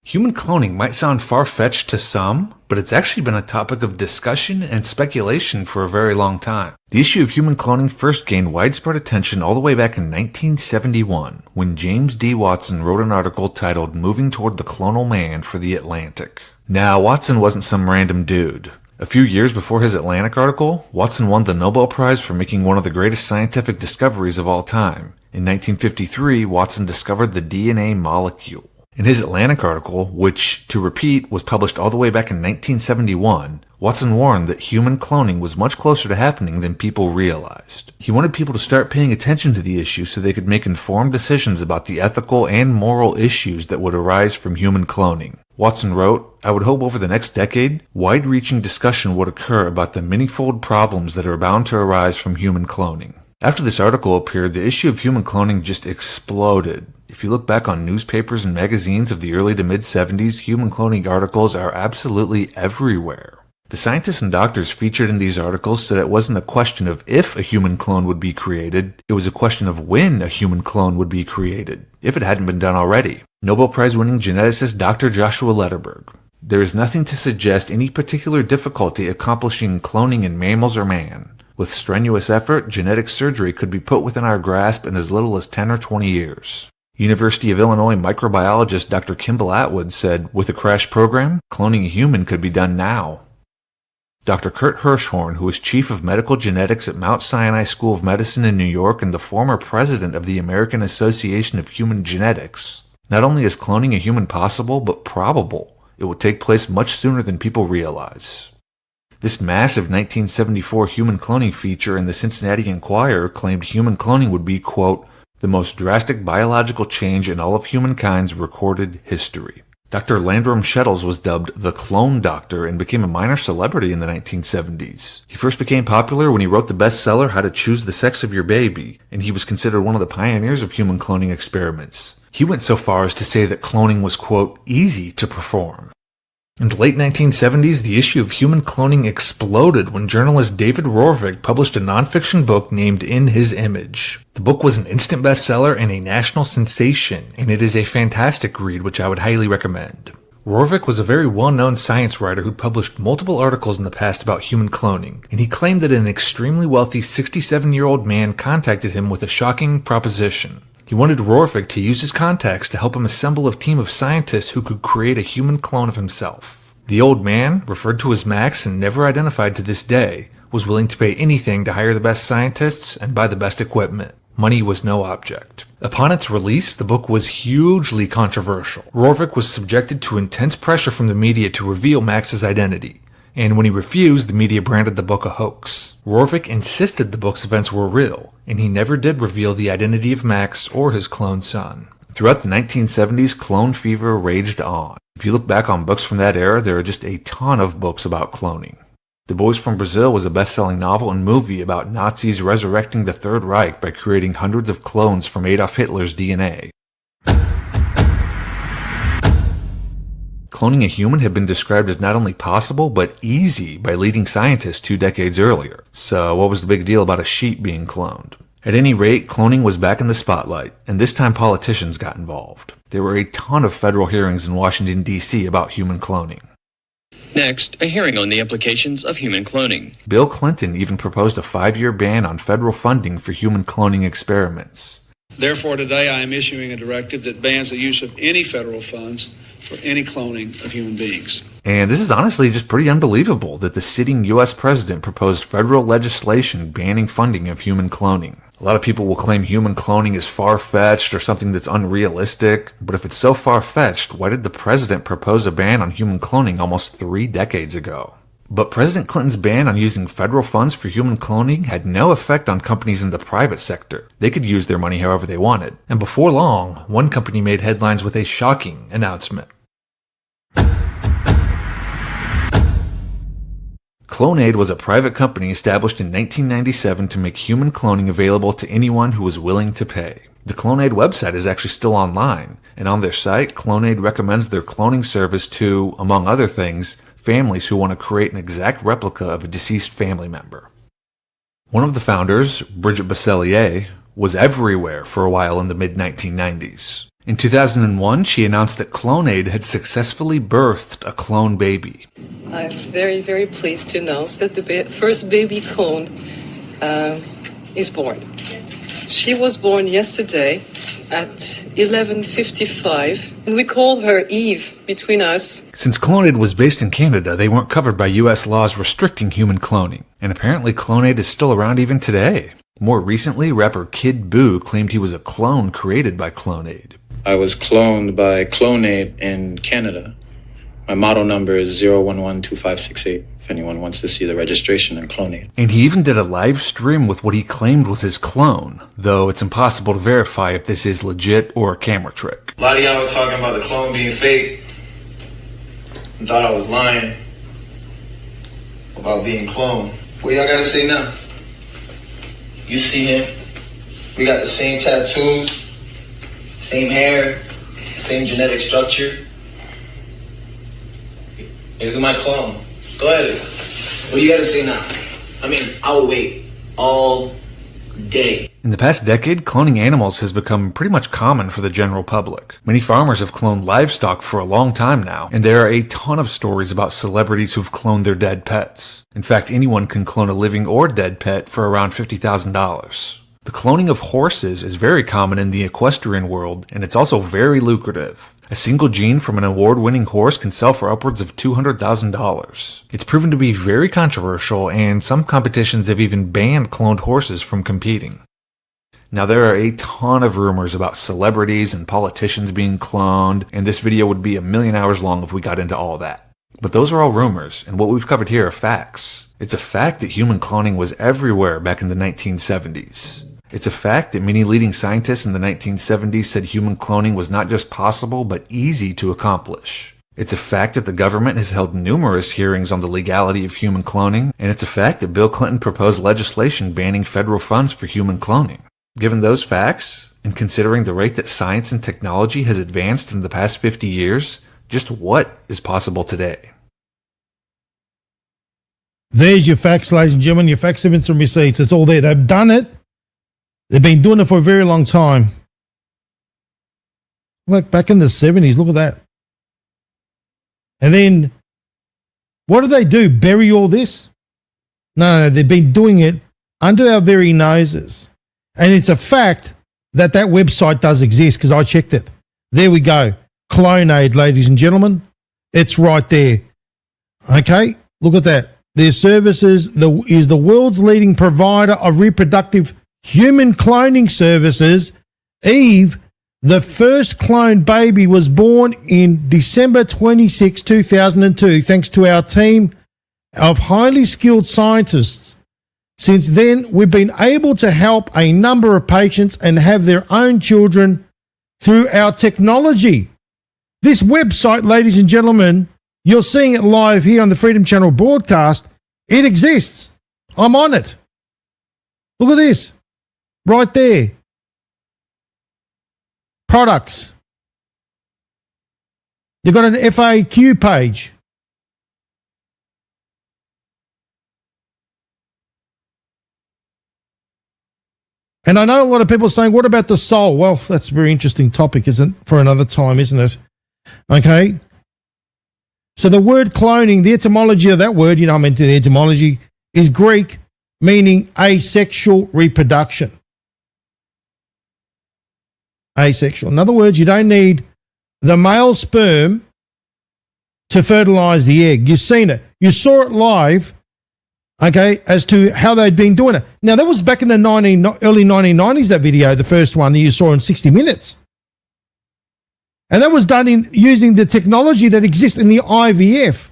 Human cloning might sound far-fetched to some, but it's actually been a topic of discussion and speculation for a very long time. The issue of human cloning first gained widespread attention all the way back in 1971, when James D. Watson wrote an article titled "Moving Toward the Clonal Man" for The Atlantic. Now, Watson wasn't some random dude. A few years before his Atlantic article, Watson won the Nobel Prize for making one of the greatest scientific discoveries of all time. In 1953, Watson discovered the DNA molecule. In his Atlantic article, which, to repeat, was published all the way back in 1971, Watson warned that human cloning was much closer to happening than people realized. He wanted people to start paying attention to the issue so they could make informed decisions about the ethical and moral issues that would arise from human cloning. Watson wrote, "I would hope over the next decade, wide-reaching discussion would occur about the manyfold problems that are bound to arise from human cloning." After this article appeared, the issue of human cloning just exploded. If you look back on newspapers and magazines of the early to mid-70s, human cloning articles are absolutely everywhere. The scientists and doctors featured in these articles said it wasn't a question of if a human clone would be created, it was a question of when a human clone would be created, if it hadn't been done already. Nobel Prize-winning geneticist Dr. Joshua Lederberg. There is nothing to suggest any particular difficulty accomplishing cloning in mammals or man. With strenuous effort, genetic surgery could be put within our grasp in as little as 10 or 20 years. University of Illinois microbiologist Dr. Kimball Atwood said, with a crash program, cloning a human could be done now. Dr. Kurt Hirschhorn, who is chief of medical genetics at Mount Sinai School of Medicine in New York and the former president of the American Association of Human Genetics, not only is cloning a human possible, but probable. It will take place much sooner than people realize. This massive 1974 human cloning feature in the Cincinnati Enquirer claimed human cloning would be, quote, the most drastic biological change in all of humankind's recorded history. Dr. Landrum Shettles was dubbed the Clone Doctor and became a minor celebrity in the 1970s. He first became popular when he wrote the bestseller How to Choose the Sex of Your Baby, and he was considered one of the pioneers of human cloning experiments. He went so far as to say that cloning was, quote, easy to perform. In the late 1970s, the issue of human cloning exploded when journalist David Rorvig published a nonfiction book named In His Image. The book was an instant bestseller and a national sensation, and it is a fantastic read which I would highly recommend. Rorvig was a very well-known science writer who published multiple articles in the past about human cloning, and he claimed that an extremely wealthy 67-year-old man contacted him with a shocking proposition. He wanted Rorvik to use his contacts to help him assemble a team of scientists who could create a human clone of himself. The old man, referred to as Max and never identified to this day, was willing to pay anything to hire the best scientists and buy the best equipment. Money was no object. Upon its release, the book was hugely controversial. Rorvik was subjected to intense pressure from the media to reveal Max's identity, and when he refused, the media branded the book a hoax. Rorvik insisted the book's events were real, and he never did reveal the identity of Max or his clone son. Throughout the 1970s, clone fever raged on. If you look back on books from that era, there are just a ton of books about cloning. The Boys from Brazil was a best-selling novel and movie about Nazis resurrecting the Third Reich by creating hundreds of clones from Adolf Hitler's DNA. Cloning a human had been described as not only possible, but easy by leading scientists 2 decades earlier. So what was the big deal about a sheep being cloned? At any rate, cloning was back in the spotlight, and this time politicians got involved. There were a ton of federal hearings in Washington, D.C. about human cloning. Next, a hearing on the implications of human cloning. Bill Clinton even proposed a 5-year ban on federal funding for human cloning experiments. Therefore, today I am issuing a directive that bans the use of any federal funds for any cloning of human beings. And this is honestly just pretty unbelievable that the sitting U.S. president proposed federal legislation banning funding of human cloning. A lot of people will claim human cloning is far-fetched or something that's unrealistic, but if it's so far-fetched, why did the president propose a ban on human cloning almost 3 decades ago? But President Clinton's ban on using federal funds for human cloning had no effect on companies in the private sector. They could use their money however they wanted. And before long, one company made headlines with a shocking announcement. CloneAid was a private company established in 1997 to make human cloning available to anyone who was willing to pay. The CloneAid website is actually still online, and on their site, CloneAid recommends their cloning service to, among other things, families who want to create an exact replica of a deceased family member. One of the founders, Bridget Basselier, was everywhere for a while in the mid-1990s. In 2001, she announced that CloneAid had successfully birthed a clone baby. I'm very, very pleased to announce that the first baby clone is born. She was born yesterday at 11:55, and we call her Eve between us. Since CloneAid was based in Canada, they weren't covered by U.S. laws restricting human cloning, and apparently CloneAid is still around even today. More recently, rapper Kid Buu claimed he was a clone created by CloneAid. I was cloned by CloneAid in Canada. My model number is 0112568, if anyone wants to see the registration in CloneAid. And he even did a live stream with what he claimed was his clone, though it's impossible to verify if this is legit or a camera trick. A lot of y'all are talking about the clone being fake and thought I was lying about being cloned. What y'all gotta say now? You see him, we got the same tattoos, same hair, same genetic structure. Look at my clone. Go ahead. What you gotta say now? I mean, I'll wait all day. In the past decade, cloning animals has become pretty much common for the general public. Many farmers have cloned livestock for a long time now, and there are a ton of stories about celebrities who've cloned their dead pets. In fact, anyone can clone a living or dead pet for around $50,000. The cloning of horses is very common in the equestrian world, and it's also very lucrative. A single gene from an award-winning horse can sell for upwards of $200,000. It's proven to be very controversial, and some competitions have even banned cloned horses from competing. Now, there are a ton of rumors about celebrities and politicians being cloned, and this video would be 1,000,000 hours long if we got into all that. But those are all rumors, and what we've covered here are facts. It's a fact that human cloning was everywhere back in the 1970s. It's a fact that many leading scientists in the 1970s said human cloning was not just possible, but easy to accomplish. It's a fact that the government has held numerous hearings on the legality of human cloning, and it's a fact that Bill Clinton proposed legislation banning federal funds for human cloning. Given those facts, and considering the rate that science and technology has advanced in the past 50 years, just what is possible today? There's your facts, ladies and gentlemen. Your facts, evidence, and receipts. It's all there. They've done it. They've been doing it for a very long time. Like back in the 70s, look at that. And then, what do? Bury all this? No, they've been doing it under our very noses. And it's a fact that website does exist because I checked it. There we go. CloneAid, ladies and gentlemen. It's right there. Okay, look at that. Their services is the world's leading provider of reproductive human cloning services. Eve, the first cloned baby, was born in December 26, 2002, thanks to our team of highly skilled scientists. Since then, we've been able to help a number of patients and have their own children through our technology. This website, ladies and gentlemen, you're seeing it live here on the Freedom Channel broadcast. It exists. I'm on it. Look at this. Right there. Products. They've got an FAQ page. And I know a lot of people are saying, what about the soul? Well, that's a very interesting topic, for another time, isn't it? Okay. So the word cloning, the etymology of that word, you know, I'm into the etymology, is Greek, meaning asexual reproduction. Asexual. In other words, you don't need the male sperm to fertilize the egg. You've seen it. You saw it live, okay, as to how they'd been doing it. Now, that was back in the early 1990s, that video, the first one that you saw in 60 Minutes. And that was done using the technology that exists in the IVF.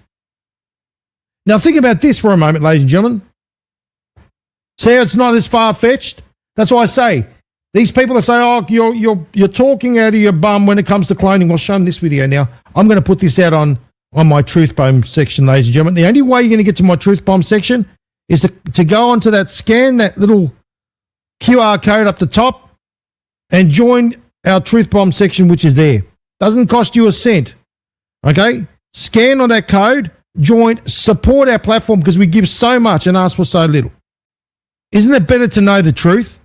Now, think about this for a moment, ladies and gentlemen. See how it's not as far-fetched? That's why I say, these people that say, oh, you're talking out of your bum when it comes to cloning. Well, show them this video now. I'm going to put this out on my Truth Bomb section, ladies and gentlemen. The only way you're going to get to my Truth Bomb section is to go onto that scan, that little QR code up the top, and join our Truth Bomb section, which is there. Doesn't cost you a cent. Okay? Scan on that code, join, support our platform because we give so much and ask for so little. Isn't it better to know the truth?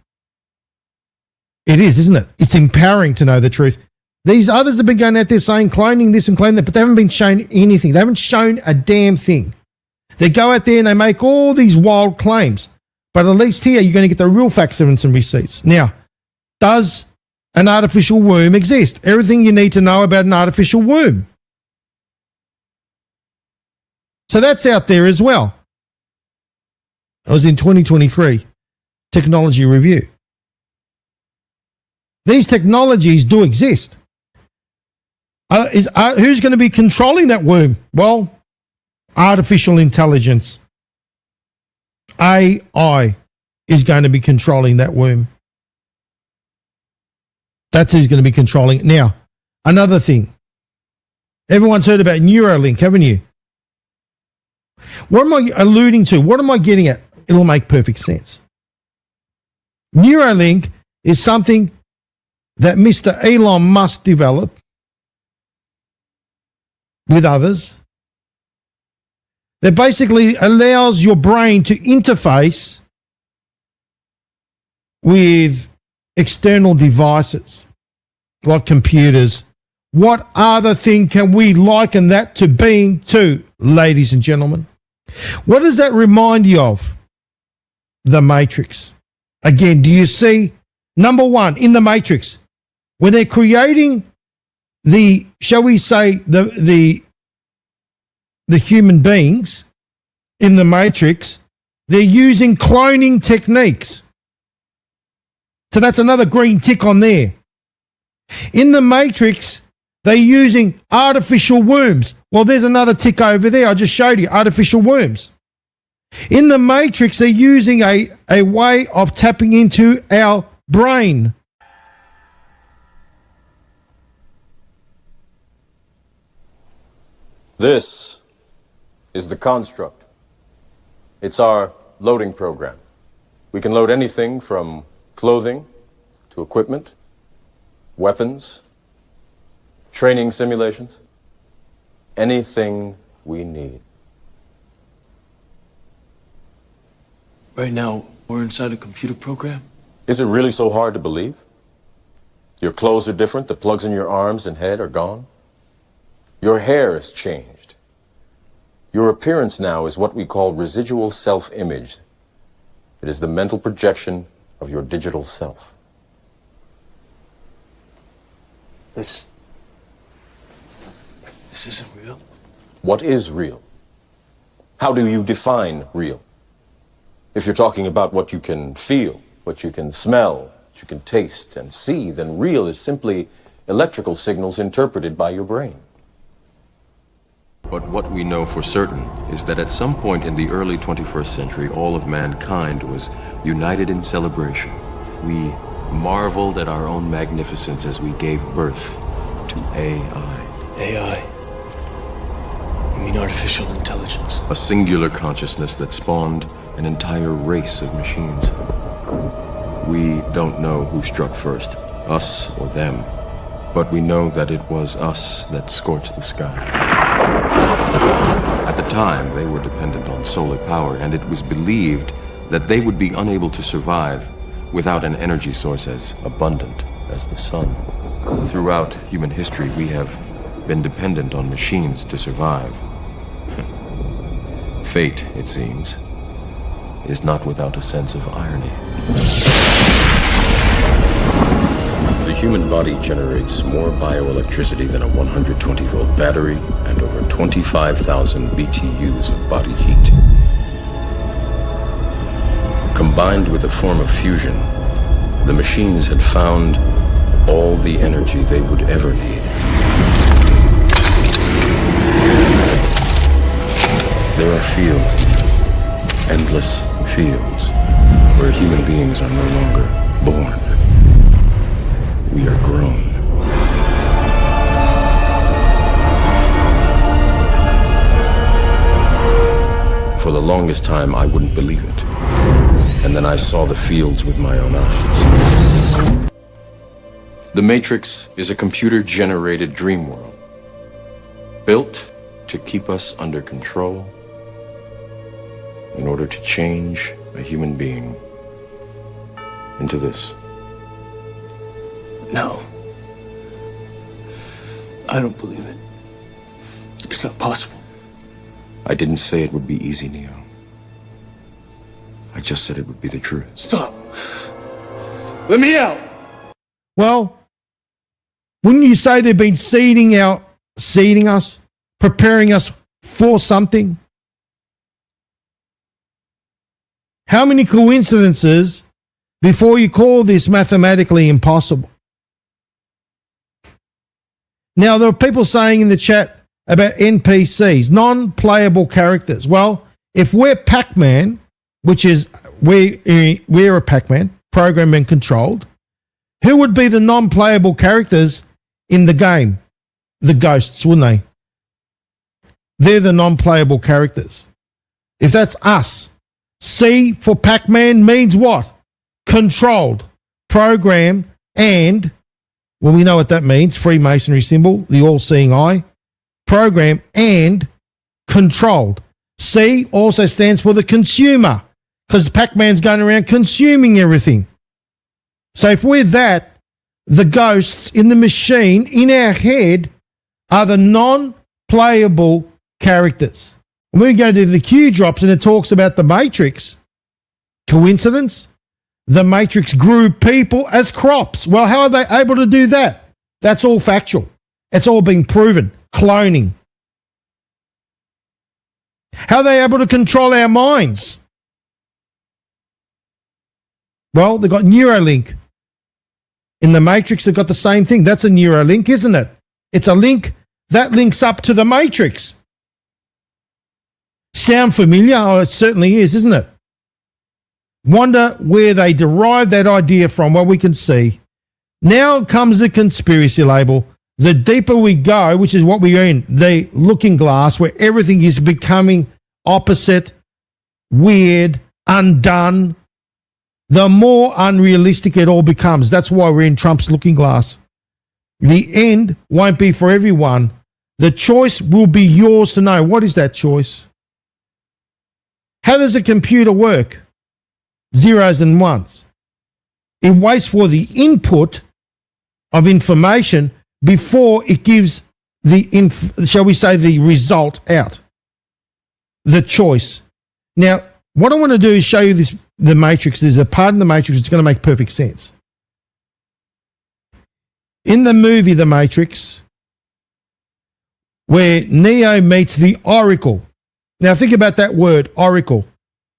It is, isn't it? It's empowering to know the truth. These others have been going out there saying cloning this and cloning that, but they haven't been shown anything. They haven't shown a damn thing. They go out there and they make all these wild claims. But at least here you're going to get the real facts and some receipts. Now, does an artificial womb exist? Everything you need to know about an artificial womb. So that's out there as well. I was in 2023, Technology Review. These technologies do exist. Who's going to be controlling that womb? Well, artificial intelligence. AI is going to be controlling that womb. That's who's going to be controlling it. Now, another thing. Everyone's heard about Neuralink, haven't you? What am I alluding to? What am I getting at? It'll make perfect sense. Neuralink is something that Mr. Elon Musk developed with others that basically allows your brain to interface with external devices like computers. What other thing can we liken that to being to, ladies and gentlemen? What does that remind you of? The Matrix. Again, do you see? Number one, in the Matrix, when they're creating the, shall we say, the human beings in the Matrix, they're using cloning techniques. So that's another green tick on there. In the Matrix, they're using artificial wombs. Well, there's another tick over there. I just showed you artificial wombs. In the Matrix, they're using a way of tapping into our brain. This is the construct. It's our loading program. We can load anything from clothing to equipment, weapons, training simulations, anything we need. Right now, we're inside a computer program? Is it really so hard to believe? Your clothes are different, the plugs in your arms and head are gone. Your hair has changed. Your appearance now is what we call residual self-image. It is the mental projection of your digital self. This isn't real. What is real? How do you define real? If you're talking about what you can feel, what you can smell, what you can taste and see, then real is simply electrical signals interpreted by your brain. But what we know for certain is that at some point in the early 21st century, all of mankind was united in celebration. We marveled at our own magnificence as we gave birth to AI. AI? You mean artificial intelligence? A singular consciousness that spawned an entire race of machines. We don't know who struck first, us or them, but we know that it was us that scorched the sky. At the time, they were dependent on solar power, and it was believed that they would be unable to survive without an energy source as abundant as the sun. Throughout human history, we have been dependent on machines to survive. Fate, it seems, is not without a sense of irony. The human body generates more bioelectricity than a 120-volt battery and over 25,000 BTUs of body heat. Combined with a form of fusion, the machines had found all the energy they would ever need. There are fields, endless fields, where human beings are no longer born. We are grown. For the longest time, I wouldn't believe it. And then I saw the fields with my own eyes. The Matrix is a computer-generated dream world, built to keep us under control in order to change a human being into this. No. I don't believe it. It's not possible. I didn't say it would be easy, Neo. I just said it would be the truth. Stop. Let me out. Well, wouldn't you say they've been seeding us, preparing us for something? How many coincidences before you call this mathematically impossible? Now, there are people saying in the chat about NPCs, non-playable characters. Well, if we're Pac-Man, which is we're a Pac-Man, programmed and controlled, who would be the non-playable characters in the game? The ghosts, wouldn't they? They're the non-playable characters. If that's us, C for Pac-Man means what? Controlled, programmed, and, well, we know what that means, Freemasonry symbol, the all-seeing eye, programmed and controlled. C also stands for the consumer, because Pac-Man's going around consuming everything. So if we're that, the ghosts in the machine, in our head, are the non-playable characters. And we go to the Q drops and it talks about the Matrix. Coincidence? The Matrix grew people as crops. Well, how are they able to do that? That's all factual. It's all been proven. Cloning. How are they able to control our minds? Well, they've got Neuralink. In the Matrix, they've got the same thing. That's a Neuralink, isn't it? It's a link that links up to the Matrix. Sound familiar? Oh, it certainly is, isn't it? Wonder where they derived that idea from. Well, we can see. Now comes the conspiracy label. The deeper we go, which is what we are in, the looking glass, where everything is becoming opposite, weird, undone, the more unrealistic it all becomes. That's why we're in Trump's looking glass. The end won't be for everyone. The choice will be yours to know. What is that choice? How does a computer work? Zeros and ones. It waits for the input of information before it gives the, shall we say, the result out. The choice. Now, what I want to do is show you this, the Matrix. There's a part in the Matrix that's going to make perfect sense. in the movie The Matrix, where Neo meets the Oracle. Now think about that word, Oracle.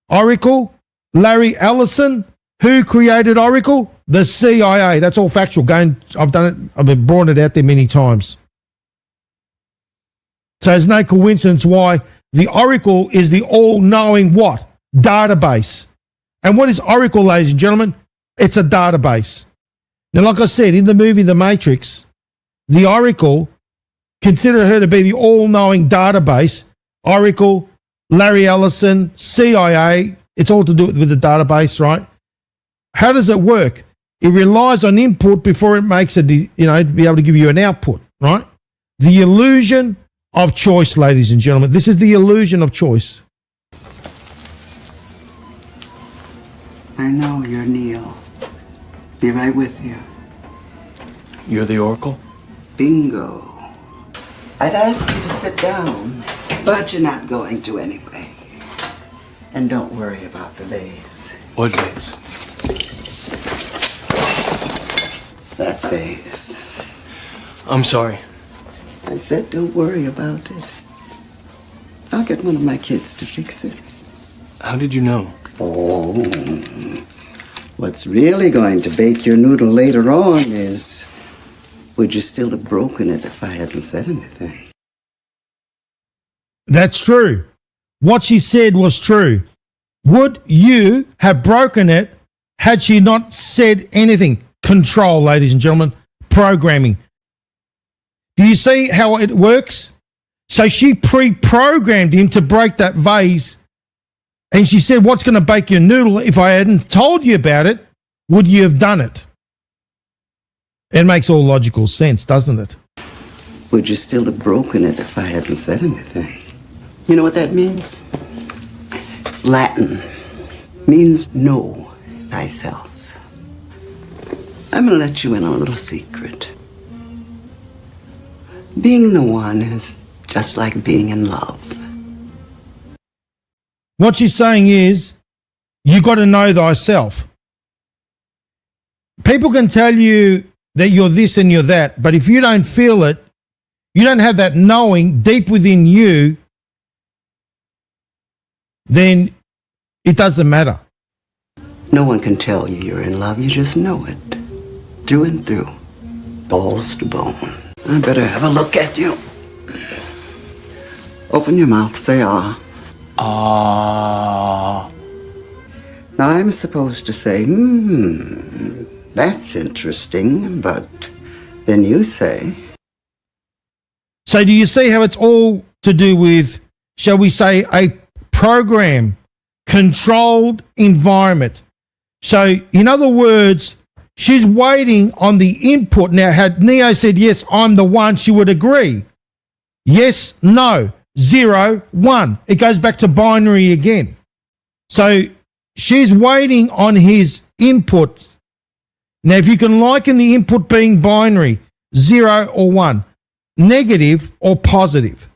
Oracle, Larry Ellison. Who created Oracle? The CIA. That's all factual. I've done it. I've been brought it out there many times. So there's no coincidence why the Oracle is the all-knowing what? Database. And what is Oracle, ladies and gentlemen? It's a database. Now, like I said, in the movie The Matrix, the Oracle, consider her to be the all-knowing database. Oracle, Larry Ellison, CIA, it's all to do with the database, right? How does it work? It relies on input before it makes to be able to give you an output, right? The illusion of choice, ladies and gentlemen. This is the illusion of choice. I know you're Neo. Be right with you. You're the Oracle? Bingo. I'd ask you to sit down, but you're not going to anyway. And don't worry about the vase. What vase? That vase. I'm sorry. I said don't worry about it. I'll get one of my kids to fix it. How did you know? Oh, what's really going to bake your noodle later on is, would you still have broken it if I hadn't said anything? That's true. What she said was true. Would you have broken it had she not said anything? Control, ladies and gentlemen. Programming. Do you see how it works? So she pre-programmed him to break that vase. And she said, what's going to bake your noodle? If I hadn't told you about it, would you have done it? It makes all logical sense, doesn't it? Would you still have broken it if I hadn't said anything? You know what that means? It's Latin. Means know thyself. I'm going to let you in on a little secret. Being the one is just like being in love. What she's saying is, you got to know thyself. People can tell you that you're this and you're that, but if you don't feel it, you don't have that knowing deep within you, then it doesn't matter. No one can tell you you're in love. You just know it. Through and through. Balls to bone. I better have a look at you. Open your mouth. Say ah. Ah. Now I'm supposed to say, that's interesting, but then you say. So do you see how it's all to do with, shall we say, a program, controlled environment? So in other words, she's waiting on the input. Now, had Neo said, yes, I'm the one, she would agree. Yes, no, 0, 1. It goes back to binary again. So she's waiting on his input. Now, if you can liken the input being binary, 0 or 1, negative or positive.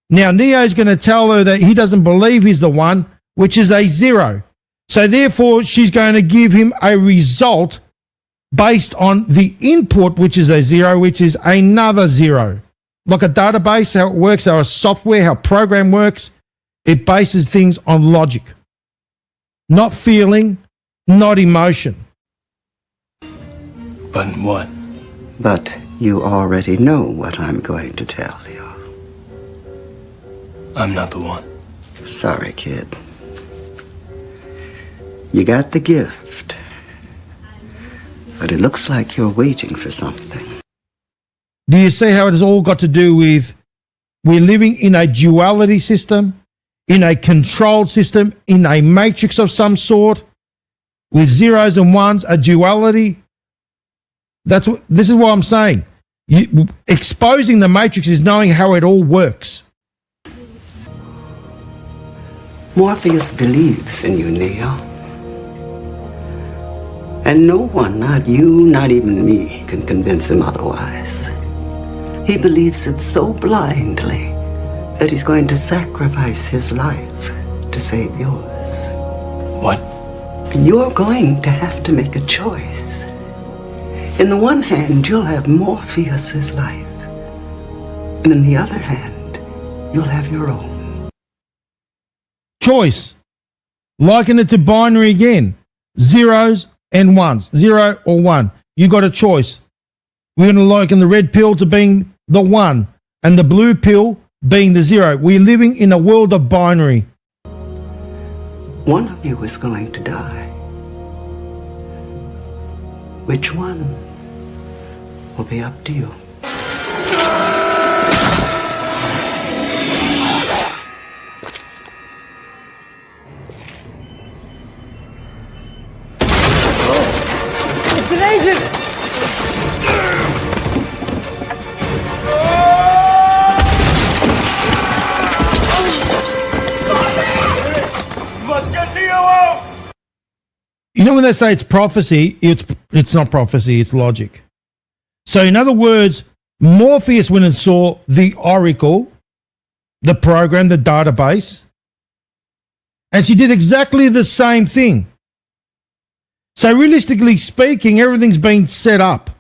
Now, Neo's going to tell her that he doesn't believe he's the one, which is a 0. So therefore, she's going to give him a result based on the input, which is a 0, which is another 0. Like a database, how it works, how a software, how a program works, it bases things on logic. Not feeling, not emotion. But what? But you already know what I'm going to tell you. I'm not the one. Sorry, kid. You got the gift. But it looks like you're waiting for something. Do you see how it has all got to do with we're living in a duality system, in a controlled system, in a matrix of some sort, with zeros and ones, a duality? This is what I'm saying. Exposing the matrix is knowing how it all works. Morpheus believes in you, Neo. And no one, not you, not even me, can convince him otherwise. He believes it so blindly that he's going to sacrifice his life to save yours. What? You're going to have to make a choice. In the one hand, you'll have Morpheus's life. And in the other hand, you'll have your own. Choice. Liken it to binary again. Zeros and ones. 0 or 1. You got a choice. We're going to liken the red pill to being the 1 and the blue pill being the 0. We're living in a world of binary. One of you is going to die. Which one will be up to you. It's an agent! Must get Neo out! You know when they say it's prophecy, it's not prophecy, it's logic. So in other words, Morpheus went and saw the oracle, the program, the database, and she did exactly the same thing. So realistically speaking, everything's been set up.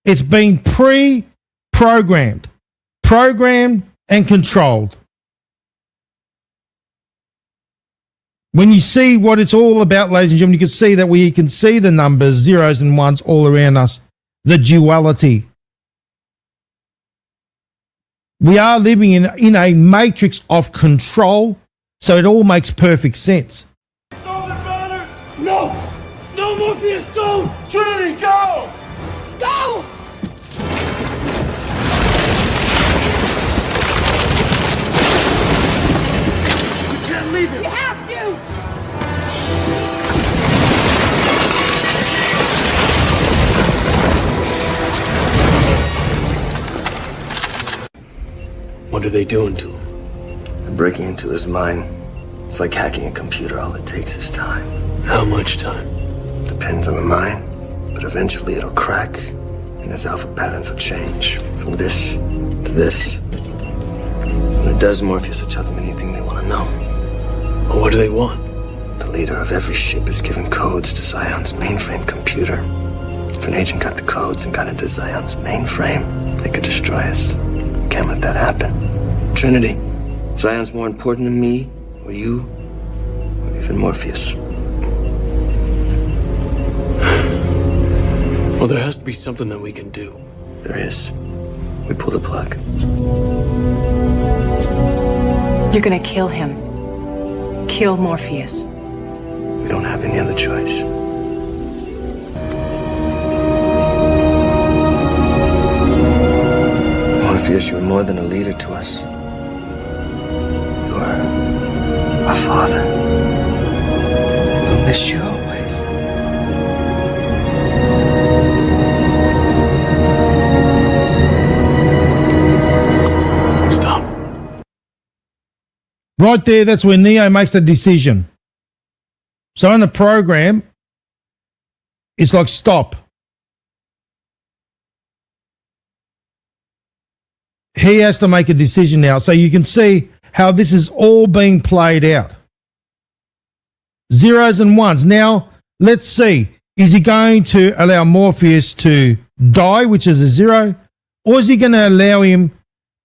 It's been pre-programmed, programmed and controlled. When you see what it's all about, ladies and gentlemen, you can see that we can see the numbers, zeros and ones all around us, the duality. We are living in a matrix of control, so it all makes perfect sense. No! No, Morpheus, don't! Trinity, go! Go! You can't leave him! You have to! What are they doing to him? They're breaking into his mind. It's like hacking a computer. All it takes is time. How much time? Depends on the mind, but eventually it'll crack, and his alpha patterns will change from this to this. When it does, Morpheus will tell them anything they want to know. Well, what do they want? The leader of every ship is given codes to Zion's mainframe computer. If an agent got the codes and got into Zion's mainframe, they could destroy us. Can't let that happen. Trinity, Zion's more important than me, or you, or even Morpheus. Well, there has to be something that we can do. There is. We pull the plug. You're gonna kill him. Kill Morpheus. We don't have any other choice. Morpheus, you're more than a leader to us. You're our father. We'll miss you always. Right there, that's where Neo makes the decision. So in the program, it's like stop. He has to make a decision now. So you can see how this is all being played out. Zeros and ones. Now, let's see. Is he going to allow Morpheus to die, which is a 0, or is he going to allow him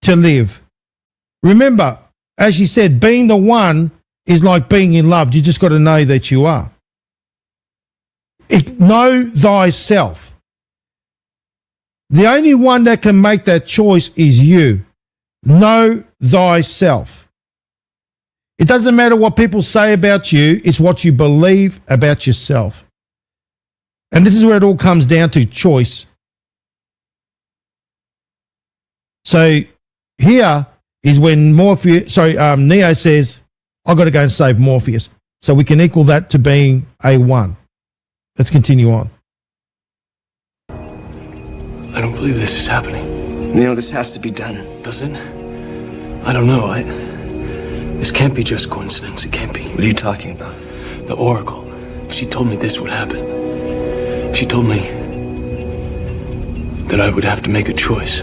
to live? Remember, as she said, being the one is like being in love. You just got to know that you are. Know thyself. The only one that can make that choice is you. Know thyself. It doesn't matter what people say about you, it's what you believe about yourself. And this is where it all comes down to choice. So here is when Neo says, I've got to go and save Morpheus. So we can equal that to being a 1. Let's continue on. I don't believe this is happening. Neil, this has to be done. Does it? I don't know. This can't be just coincidence. It can't be. What are you talking about? The Oracle. She told me this would happen. She told me that I would have to make a choice.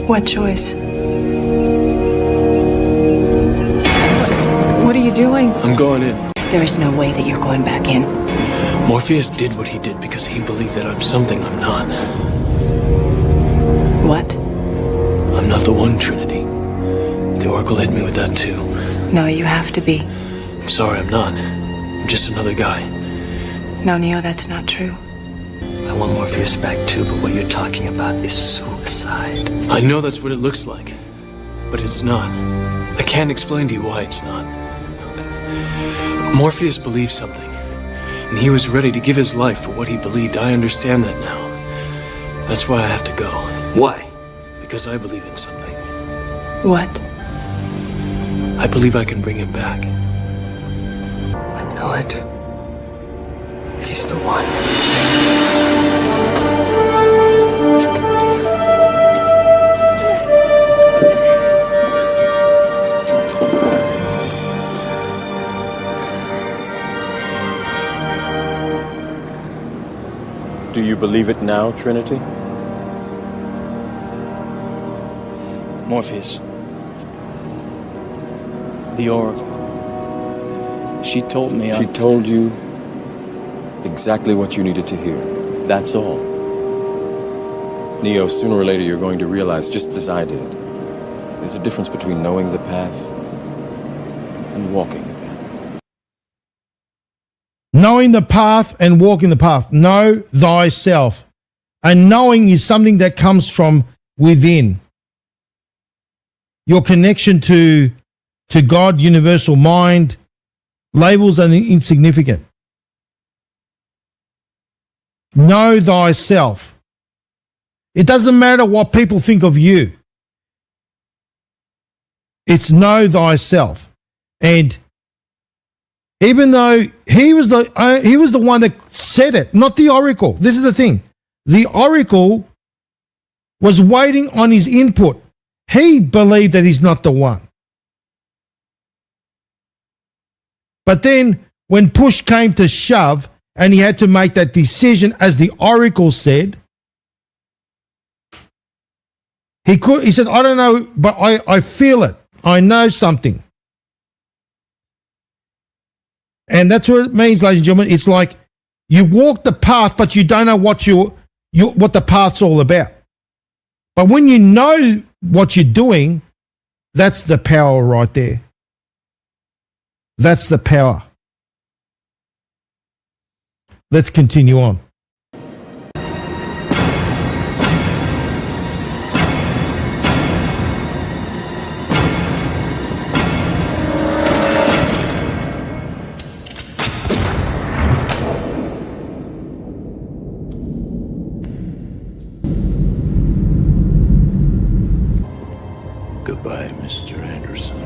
What choice? What are you doing? I'm going in. There is no way that you're going back in. Morpheus did what he did because he believed that I'm something I'm not. What? I'm not the one, Trinity. The Oracle hit me with that too. No, you have to be. I'm sorry, I'm not. I'm just another guy. No, Neo, that's not true. I want Morpheus back too, but what you're talking about is suicide. I know that's what it looks like, but it's not. I can't explain to you why it's not. Morpheus believed something, and he was ready to give his life for what he believed. I understand that now. That's why I have to go. Why? Because I believe in something. What? I believe I can bring him back. I know it. He's the one. Do you believe it now, Trinity? Morpheus. The Oracle. She told me She told you exactly what you needed to hear. That's all. Neo, sooner or later you're going to realize, just as I did, there's a difference between knowing the path and walking the path. Knowing the path and walking the path. Know thyself. And knowing is something that comes from within. Your connection to God, universal mind, labels are insignificant. Know thyself. It doesn't matter what people think of you. It's know thyself. And even though he was the one that said it, not the Oracle. This is the thing. The Oracle was waiting on his input. He believed that he's not the one. But then when push came to shove and he had to make that decision, as the Oracle said, he said, I don't know, but I feel it. I know something. And that's what it means, ladies and gentlemen. It's like you walk the path, but you don't know what the path's all about. But when you know what you're doing, that's the power right there. That's the power. Let's continue on. Goodbye, Mr. Anderson.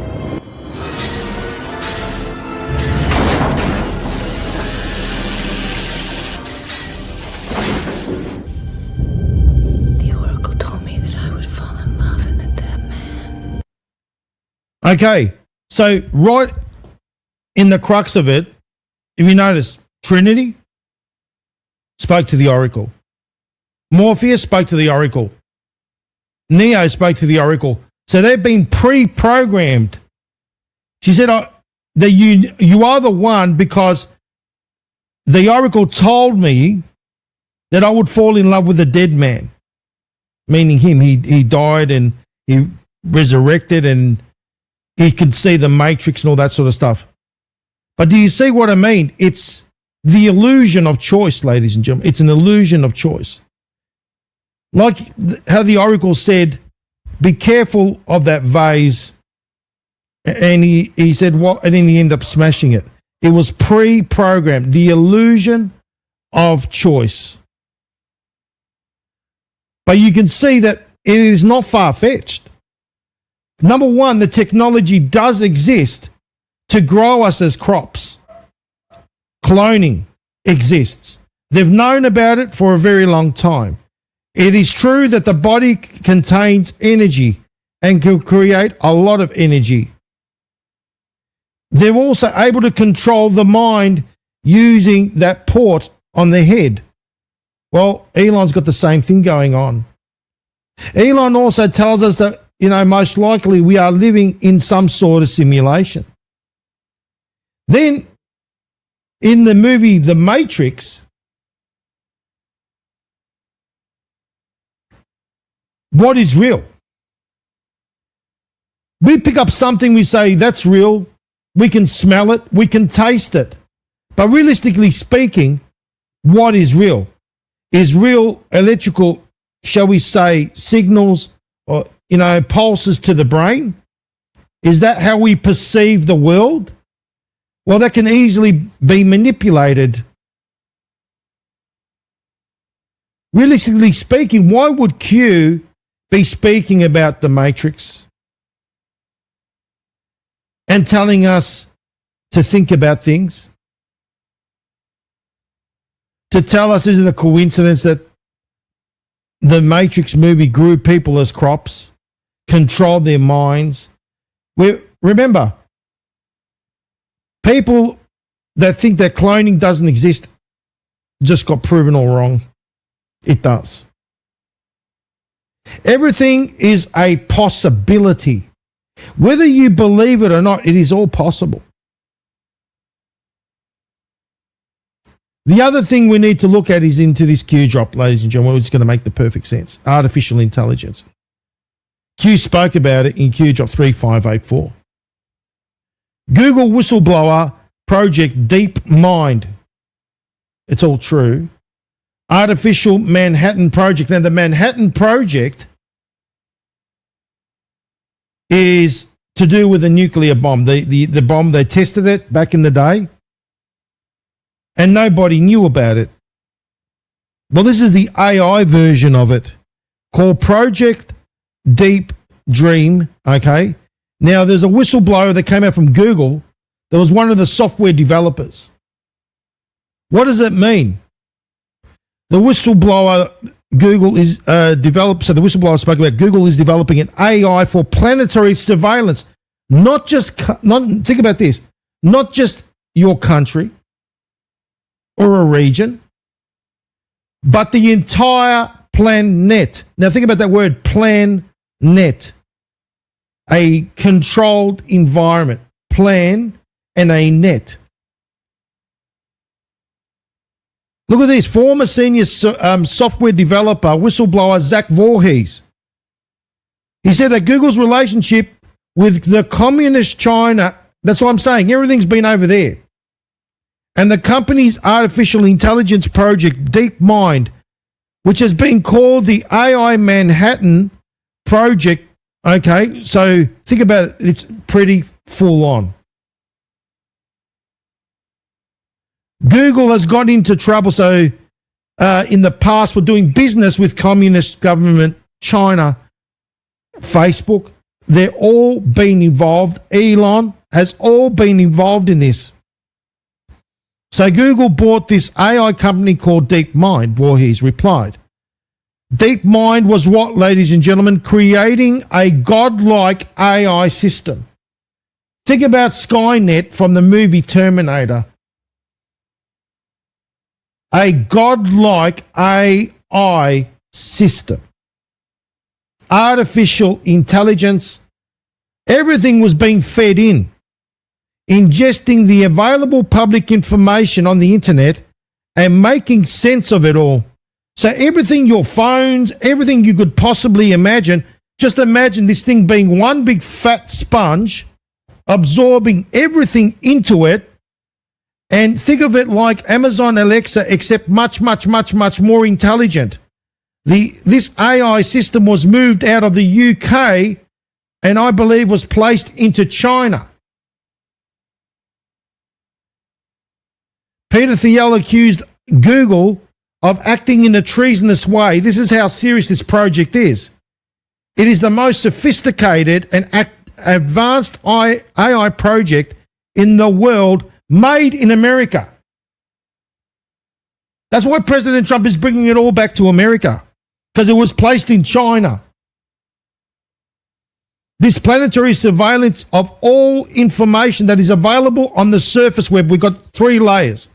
The Oracle told me that I would fall in love and that man. Okay, so right in the crux of it, if you notice, Trinity spoke to the Oracle. Morpheus spoke to the Oracle. Neo spoke to the Oracle. So they've been pre-programmed. She said that you are the one because the Oracle told me that I would fall in love with a dead man, meaning him. He died and he resurrected and he can see the matrix and all that sort of stuff. But do you see what I mean? It's the illusion of choice, ladies and gentlemen. It's an illusion of choice. Like how the Oracle said, be careful of that vase. And he said, what? And then he ended up smashing it. It was pre-programmed. The illusion of choice. But you can see that it is not far-fetched. Number one, the technology does exist to grow us as crops. Cloning exists. They've known about it for a very long time. It is true that the body contains energy and can create a lot of energy. They're also able to control the mind using that port on the head. Well, Elon's got the same thing going on. Elon also tells us that, most likely we are living in some sort of simulation. Then in the movie The Matrix, what is real? We pick up something, we say, that's real. We can smell it. We can taste it. But realistically speaking, what is real? Is real electrical, shall we say, signals or, pulses to the brain? Is that how we perceive the world? Well, that can easily be manipulated. Realistically speaking, why would Q be speaking about the Matrix and telling us to think about things? To tell us, is it a coincidence that the Matrix movie grew people as crops, controlled their minds? Remember, people that think that cloning doesn't exist just got proven all wrong. It does. Everything is a possibility. Whether you believe it or not, it is all possible. The other thing we need to look at is into this Q drop, ladies and gentlemen, which is going to make the perfect sense. Artificial intelligence. Q spoke about it in Q drop 3584. Google whistleblower project DeepMind. It's all true. Artificial Manhattan Project. Now, the Manhattan Project is to do with a nuclear bomb. The bomb, they tested it back in the day, and nobody knew about it. Well, this is the AI version of it, called Project Deep Dream, okay? Now, there's a whistleblower that came out from Google that was one of the software developers. What does it mean? The whistleblower Google is developed, so the whistleblower spoke about Google is developing an AI for planetary surveillance. Think about this, not just your country or a region, but the entire planet. Now think about that word, planet. A controlled environment, plan and a net. Look at this, former senior software developer, whistleblower Zach Voorhees. He said that Google's relationship with the communist China, that's what I'm saying, everything's been over there. And the company's artificial intelligence project, DeepMind, which has been called the AI Manhattan Project. Okay, so think about it, it's pretty full on. Google has got into trouble, so in the past for doing business with communist government China, Facebook, they're all been involved. Elon has all been involved in this. So Google bought this AI company called DeepMind, Voorhees replied. DeepMind was what, ladies and gentlemen? Creating a godlike AI system. Think about Skynet from the movie Terminator. A godlike AI system. Artificial intelligence. Everything was being fed in. Ingesting the available public information on the internet and making sense of it all. So everything, your phones, everything you could possibly imagine, just imagine this thing being one big fat sponge, absorbing everything into it. And think of it like Amazon Alexa, except much, much, much, much more intelligent. This AI system was moved out of the UK and I believe was placed into China. Peter Thiel accused Google of acting in a treasonous way. This is how serious this project is. It is the most sophisticated and advanced AI project in the world, made in America. That's why President Trump is bringing it all back to America, because it was placed in China. This planetary surveillance of all information that is available on the surface web, we've got 3 layers.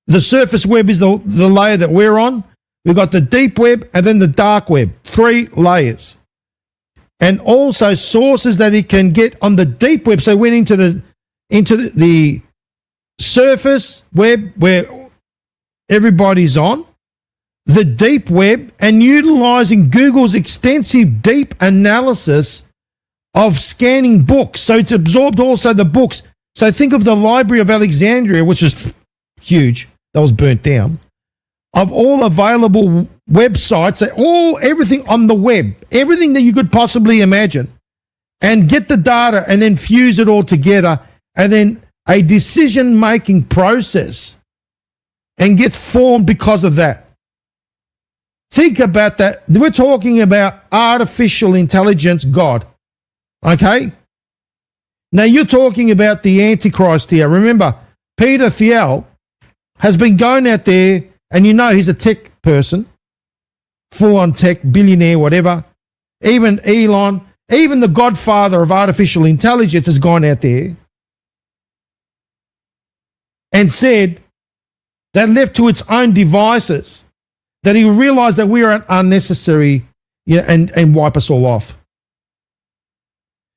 The surface web is the layer that we're on. We've got the deep web and then the dark web, 3 layers. And also sources that it can get on the deep web. So it went into the surface web where everybody's on, the deep web, and utilizing Google's extensive deep analysis of scanning books. So it's absorbed also the books. So think of the Library of Alexandria, which is huge, that was burnt down, of all available websites, everything on the web, everything that you could possibly imagine, and get the data and then fuse it all together, and then a decision-making process and gets formed because of that. Think about that. We're talking about artificial intelligence, God. Okay? Now you're talking about the Antichrist here. Remember, Peter Thiel has been going out there, and you know he's a tech person, full-on tech, billionaire, whatever. Even Elon, even the godfather of artificial intelligence has gone out there and said that left to its own devices, that he realized that we are unnecessary, and wipe us all off.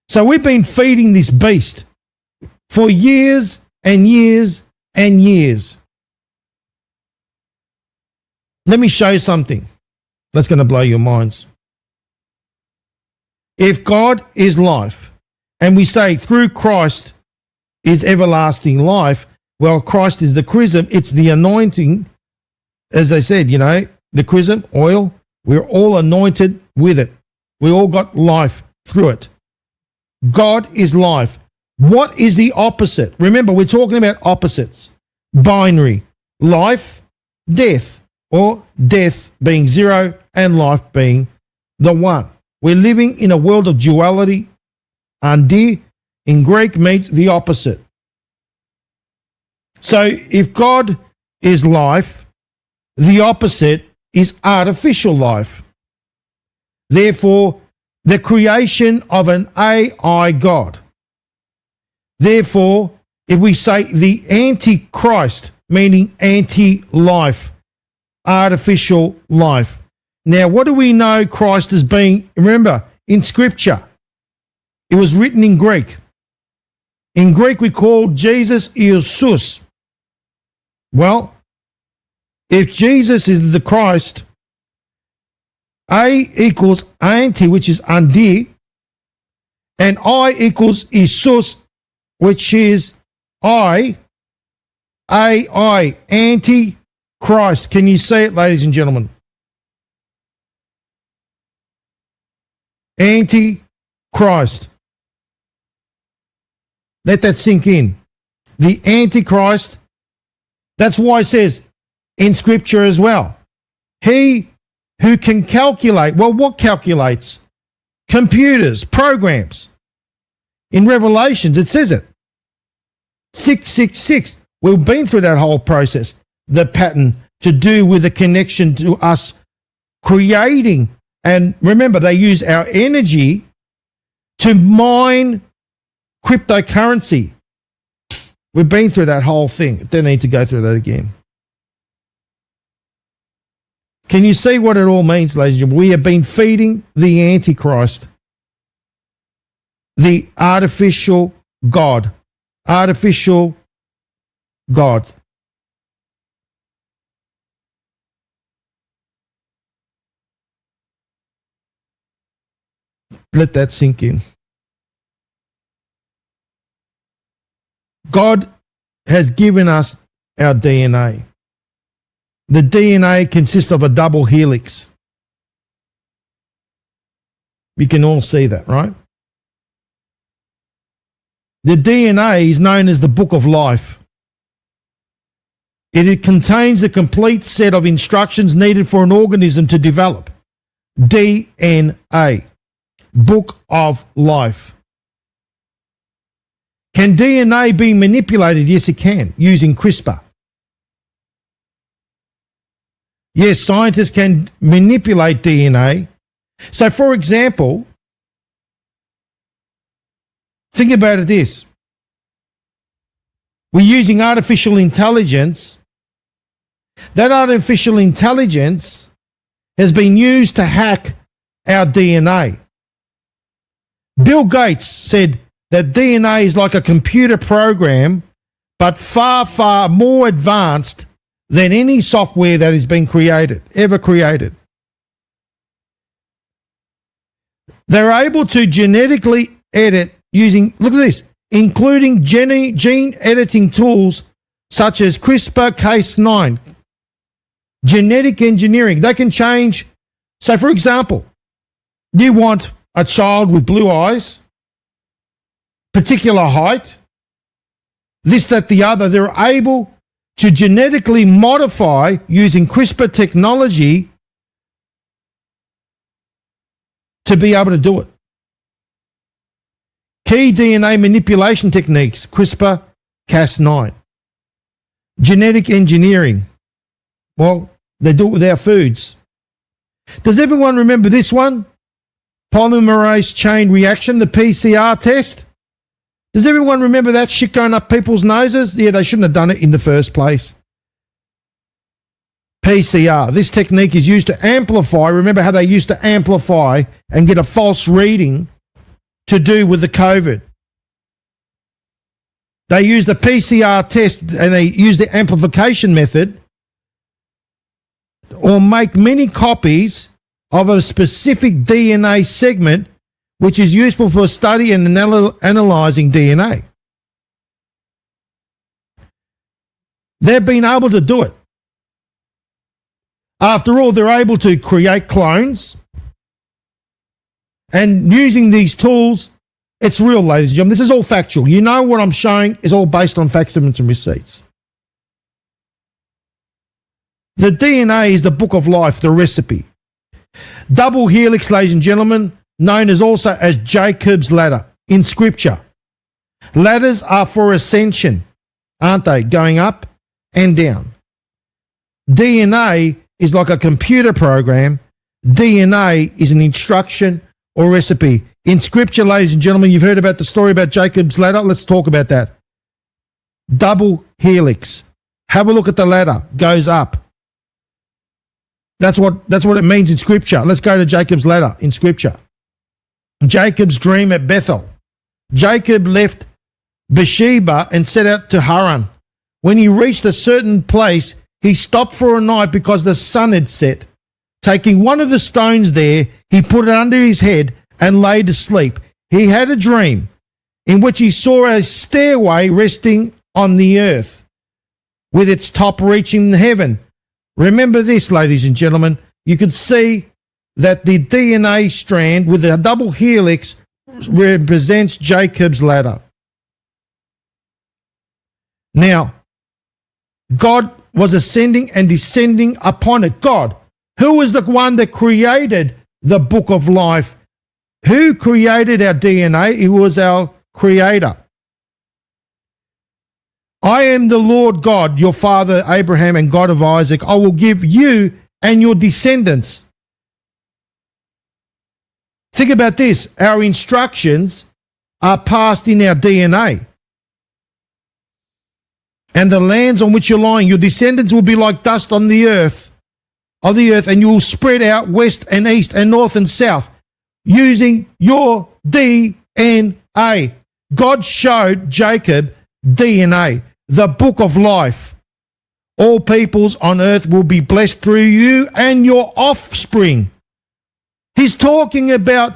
So we've been feeding this beast for years and years and years. Let me show you something that's going to blow your minds. If God is life, and we say through Christ is everlasting life, well, Christ is the chrism, it's the anointing. As I said, the chrism, oil, we're all anointed with it. We all got life through it. God is life. What is the opposite? Remember, we're talking about opposites. Binary. Life, death, or death being 0 and life being the 1. We're living in a world of duality. Andi in Greek means the opposite. So if God is life, the opposite is artificial life. Therefore, the creation of an AI God. Therefore, if we say the Antichrist, meaning anti-life, artificial life. Now, what do we know Christ as being? Remember, in Scripture, it was written in Greek. In Greek, we call Jesus Iesous. Well, if Jesus is the Christ, A equals anti, which is andi, and I equals Iesous, which is I, anti-Christ. Can you see it, ladies and gentlemen? Anti-Christ. Let that sink in. The Antichrist. That's why it says in Scripture as well, he who can calculate. Well, what calculates? Computers, programs. In Revelations, it says it. 666. We've been through that whole process. The pattern to do with the connection to us creating. And remember, they use our energy to mine cryptocurrency. We've been through that whole thing. Don't need to go through that again. Can you see what it all means, ladies and gentlemen? We have been feeding the Antichrist, the artificial God. Artificial God. Let that sink in. God has given us our DNA. The DNA consists of a double helix. We can all see that, right? The DNA is known as the Book of Life. It contains the complete set of instructions needed for an organism to develop. DNA, Book of Life. Can DNA be manipulated? Yes, it can, using CRISPR. Yes, scientists can manipulate DNA. So, for example, think about it this. We're using artificial intelligence. That artificial intelligence has been used to hack our DNA. Bill Gates said that DNA is like a computer program but far, far more advanced than any software that has been ever created. They're able to genetically edit using, look at this, including gene editing tools such as CRISPR-Cas9, genetic engineering. They can change. So, for example, you want a child with blue eyes, particular height, this, that, the other. They're able to genetically modify using CRISPR technology to be able to do it. Key DNA manipulation techniques, CRISPR-Cas9. Genetic engineering. Well, they do it with our foods. Does everyone remember this one? Polymerase chain reaction, the PCR test. Does everyone remember that shit going up people's noses? Yeah, they shouldn't have done it in the first place. PCR. This technique is used to amplify. Remember how they used to amplify and get a false reading to do with the COVID. They use the PCR test and they use the amplification method or make many copies of a specific DNA segment which is useful for study and analyzing DNA. They've been able to do it. After all, they're able to create clones, and using these tools, it's real, ladies and gentlemen. This is all factual. You know what I'm showing is all based on facts, evidence, and receipts. The DNA is the book of life, the recipe. Double helix, ladies and gentlemen, known as also as Jacob's ladder in Scripture. Ladders are for ascension, aren't they? Going up and down. DNA is like a computer program. DNA is an instruction or recipe. In Scripture, ladies and gentlemen, you've heard about the story about Jacob's ladder. Let's talk about that. Double helix. Have a look at the ladder. Goes up. That's what it means in Scripture. Let's go to Jacob's ladder in Scripture. Jacob's dream at Bethel. Jacob left Beersheba and set out to Haran. When he reached a certain place, he stopped for a night because the sun had set. Taking one of the stones there, he put it under his head and lay to sleep. He had a dream in which he saw a stairway resting on the earth with its top reaching heaven. Remember this, ladies and gentlemen. You could see that the DNA strand with a double helix represents Jacob's ladder. Now, God was ascending and descending upon it. God, who was the one that created the book of life? Who created our DNA? It was our creator. I am the Lord God, your father Abraham and God of Isaac. I will give you and your descendants. Think about this. Our instructions are passed in our DNA. And the lands on which you're lying, your descendants will be like dust on the earth, and you will spread out west and east and north and south using your DNA. God showed Jacob DNA, the book of life. All peoples on earth will be blessed through you and your offspring. He's talking about,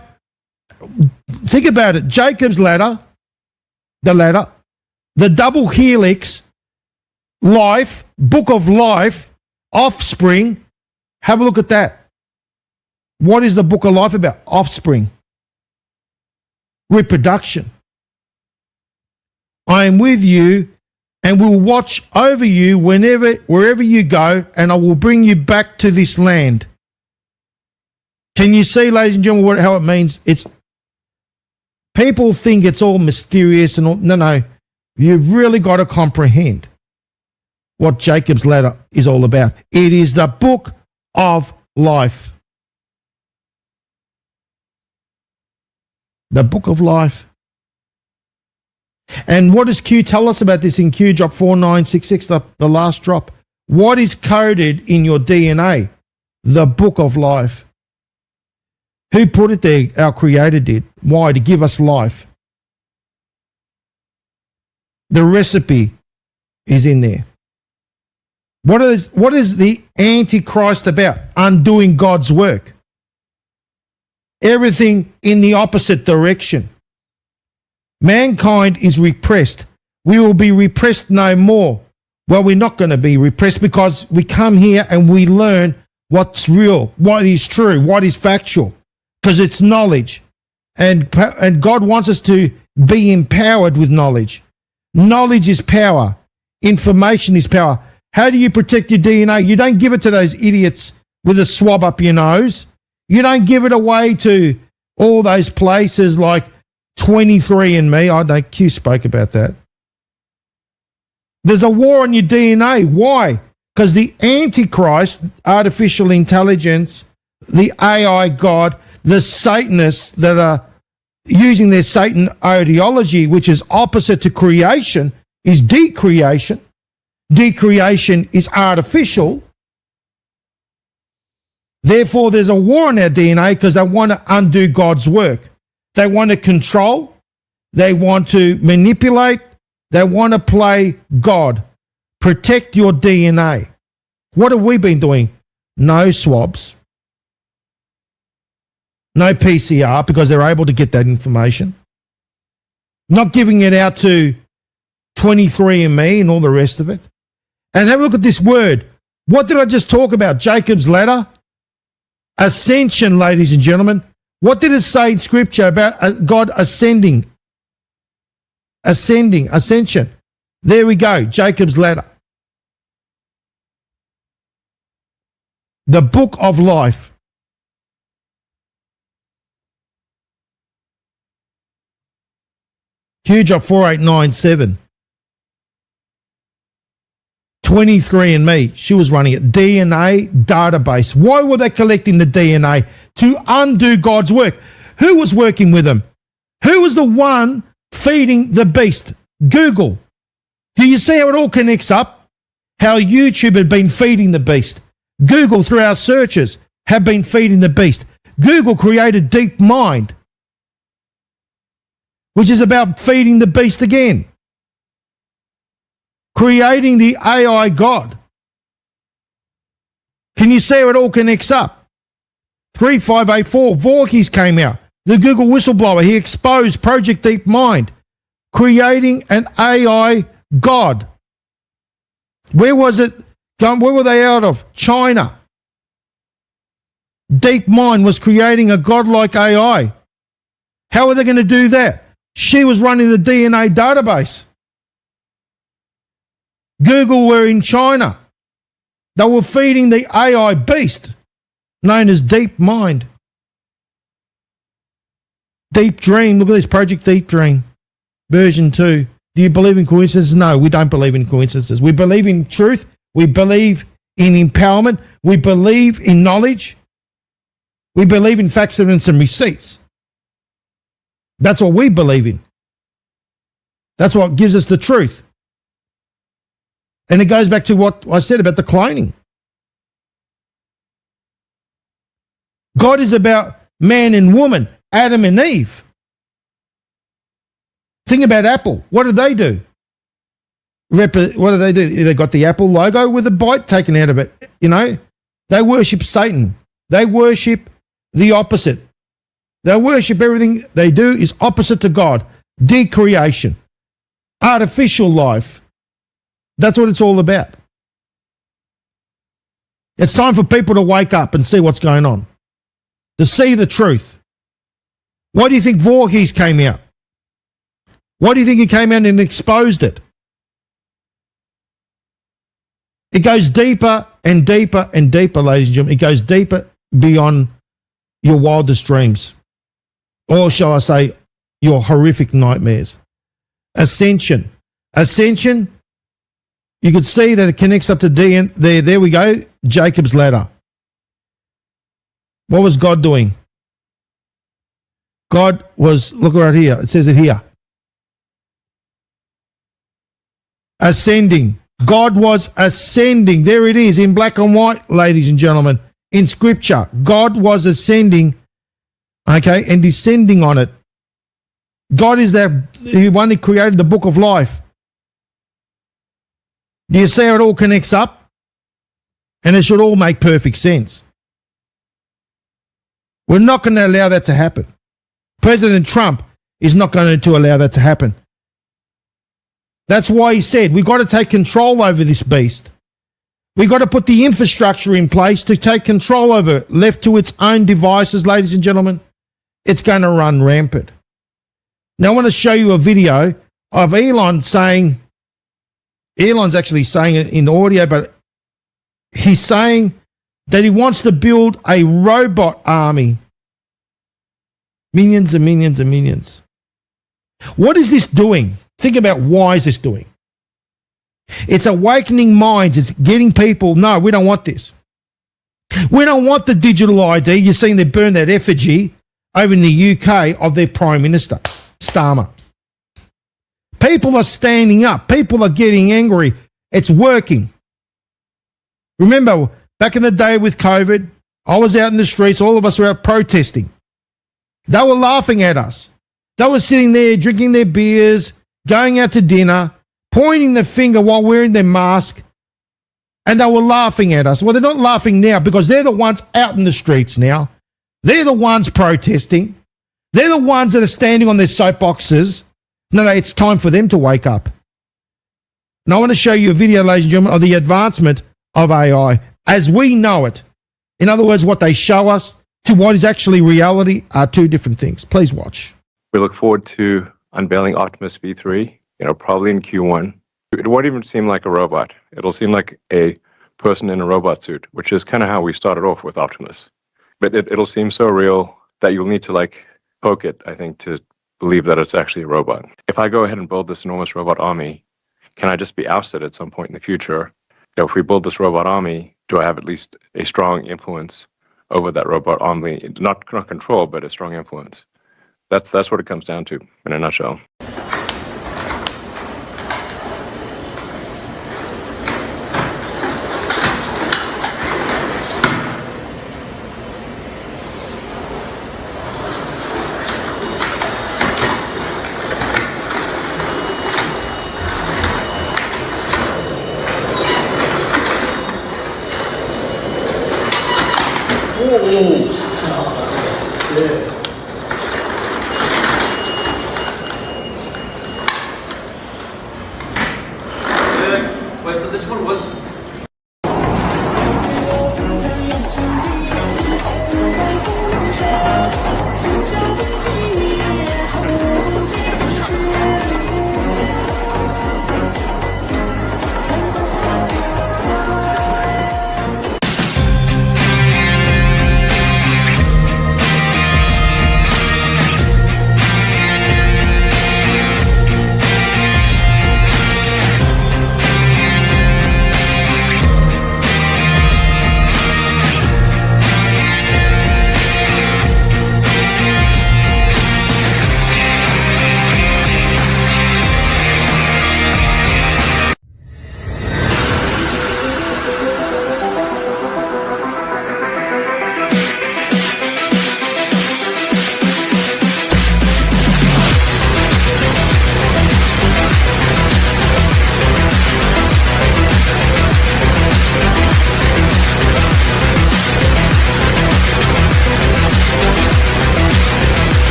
think about it, Jacob's ladder, the double helix, life, book of life, offspring. Have a look at that. What is the book of life about? Offspring. Reproduction. I am with you and will watch over you wherever you go, and I will bring you back to this land. Can you see, ladies and gentlemen, how it means? It's people think it's all mysterious and all. No. You've really got to comprehend what Jacob's ladder is all about. It is the book of life. The book of life. And what does Q tell us about this in Q drop 4966, the last drop? What is coded in your DNA? The book of life. Who put it there? Our Creator did. Why? To give us life. The recipe is in there. What is the Antichrist about? Undoing God's work. Everything in the opposite direction. Mankind is repressed. We will be repressed no more. Well, we're not going to be repressed because we come here and we learn what's real, what is true, what is factual, because it's knowledge. And God wants us to be empowered with knowledge. Knowledge is power. Information is power. How do you protect your DNA? You don't give it to those idiots with a swab up your nose. You don't give it away to all those places like 23andMe. I know Q spoke about that. There's a war on your DNA. Why? Because the Antichrist, artificial intelligence, the AI God, the Satanists that are using their Satan ideology, which is opposite to creation, is decreation. Decreation is artificial. Therefore, there's a war on our DNA because they want to undo God's work. They want to control. They want to manipulate. They want to play God. Protect your DNA. What have we been doing? No swabs. No PCR because they're able to get that information. Not giving it out to 23andMe and all the rest of it. And have a look at this word. What did I just talk about? Jacob's ladder? Ascension, ladies and gentlemen. What did it say in Scripture about God ascending? Ascending, ascension. There we go, Jacob's ladder. The book of life. Huge up 4897. 23andMe, she was running it. DNA database. Why were they collecting the DNA? To undo God's work. Who was working with them? Who was the one feeding the beast? Google. Do you see how it all connects up? How YouTube had been feeding the beast. Google, through our searches, have been feeding the beast. Google created DeepMind, which is about feeding the beast again. Creating the AI God. Can you see how it all connects up? 3584, Voorhees came out. The Google whistleblower, he exposed Project DeepMind, creating an AI God. Where was it? Where were they out of? China. DeepMind was creating a godlike AI. How are they going to do that? She was running the DNA database. Google were in China. They were feeding the AI beast known as DeepMind. Deep Dream, look at this, Project Deep Dream, version 2. Do you believe in coincidences? No, we don't believe in coincidences. We believe in truth. We believe in empowerment. We believe in knowledge. We believe in facts, evidence, and receipts. That's what we believe in. That's what gives us the truth. And it goes back to what I said about the cloning. God is about man and woman, Adam and Eve. Think about Apple. What did they do? What do? They got the Apple logo with a bite taken out of it. You know, they worship Satan. They worship the opposite. They worship everything they do is opposite to God. Decreation. Artificial life. That's what it's all about. It's time for people to wake up and see what's going on. To see the truth. Why do you think Voorhees came out? Why do you think he came out and exposed it? It goes deeper and deeper and deeper, ladies and gentlemen. It goes deeper beyond your wildest dreams. Or shall I say, your horrific nightmares. Ascension. Ascension, you could see that it connects up to D. There we go, Jacob's ladder. What was God doing? God was, look right here, it says it here. Ascending. God was ascending. There it is in black and white, ladies and gentlemen, in Scripture. God was ascending, okay, and descending on it. God is the one that created the book of life. Do you see how it all connects up? And it should all make perfect sense. We're not going to allow that to happen. President Trump is not going to allow that to happen. That's why he said we've got to take control over this beast. We've got to put the infrastructure in place to take control over it. Left to its own devices, ladies and gentlemen, it's going to run rampant. Now I want to show you a video of Elon's actually saying it in audio, but he's saying that he wants to build a robot army. Millions and millions and millions. What is this doing? Think about why is this doing? It's awakening minds. It's getting people, no, we don't want this. We don't want the digital ID. You're seeing they burn that effigy over in the UK of their Prime Minister, Starmer. People are standing up. People are getting angry. It's working. Remember, back in the day with COVID, I was out in the streets. All of us were out protesting. They were laughing at us. They were sitting there drinking their beers, going out to dinner, pointing the finger while wearing their mask, and they were laughing at us. Well, they're not laughing now because they're the ones out in the streets now. They're the ones protesting. They're the ones that are standing on their soapboxes. No, it's time for them to wake up. And I want to show you a video, ladies and gentlemen, of the advancement of AI as we know it. In other words, what they show us to what is actually reality are two different things. Please watch. We look forward to unveiling Optimus V3, probably in Q1. It won't even seem like a robot. It'll seem like a person in a robot suit, which is kind of how we started off with Optimus. But it'll seem so real that you'll need to poke it, I think, to believe that it's actually a robot. If I go ahead and build this enormous robot army, can I just be ousted at some point in the future? If we build this robot army, do I have at least a strong influence over that robot army? Not control, but a strong influence. That's what it comes down to in a nutshell. Wait, so this one was...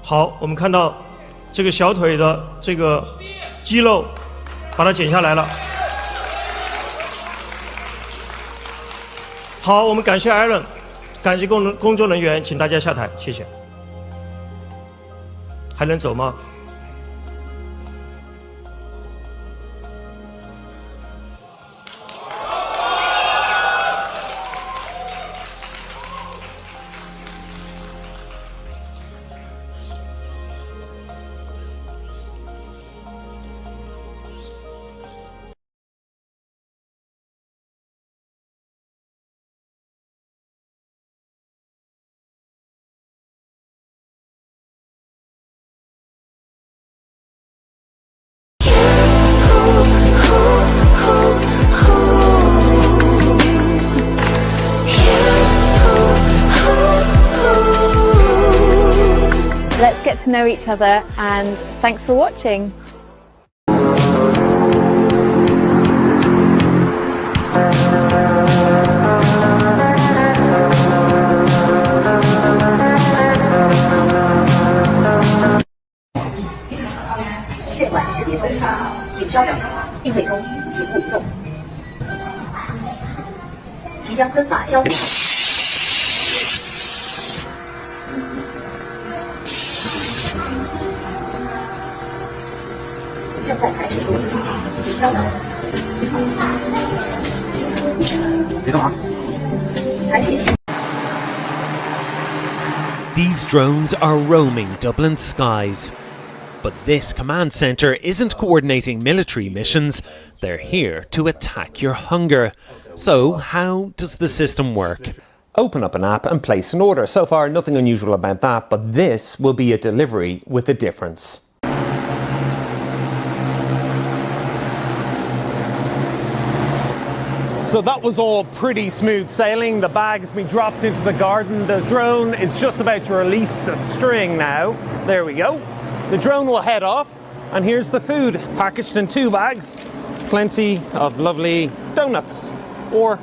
好，我们看到这个小腿的这个肌肉，把它剪下来了。好，我们感谢 Alan， 感谢工作人员，请大家下台，谢谢。还能走吗？Let's get to know each other, and thanks for watching. These drones are roaming Dublin's skies. But this command centre isn't coordinating military missions, they're here to attack your hunger. So how does the system work? Open up an app and place an order. So far, nothing unusual about that, but this will be a delivery with a difference. So that was all pretty smooth sailing. The bag has been dropped into the garden. The drone is just about to release the string now. There we go. The drone will head off, and here's the food packaged in 2 bags. Plenty of lovely donuts or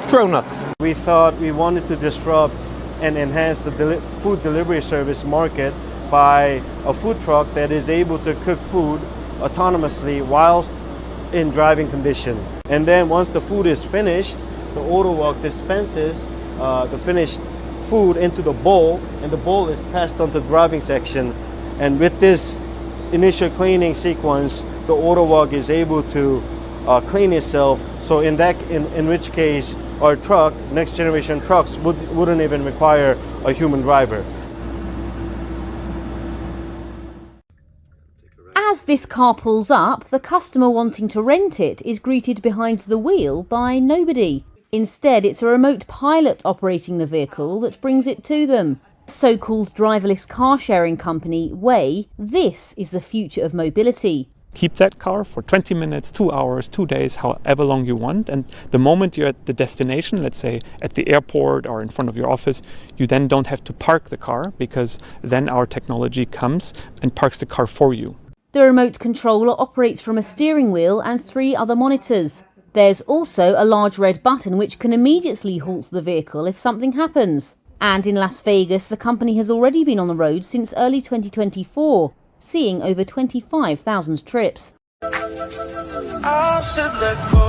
dronuts. We thought we wanted to disrupt and enhance the food delivery service market by a food truck that is able to cook food autonomously whilst in driving condition. And then once the food is finished, the AutoWalk dispenses the finished food into the bowl, and the bowl is passed on to the driving section. And with this initial cleaning sequence, the AutoWalk is able to clean itself. So in which case, our truck, next generation trucks, wouldn't even require a human driver. As this car pulls up, the customer wanting to rent it is greeted behind the wheel by nobody. Instead, it's a remote pilot operating the vehicle that brings it to them. So-called driverless car-sharing company, Way, this is the future of mobility. Keep that car for 20 minutes, 2 hours, 2 days, however long you want. And the moment you're at the destination, let's say at the airport or in front of your office, you then don't have to park the car, because then our technology comes and parks the car for you. The remote controller operates from a steering wheel and 3 other monitors. There's also a large red button which can immediately halt the vehicle if something happens. And in Las Vegas, the company has already been on the road since early 2024, seeing over 25,000 trips. I should let go.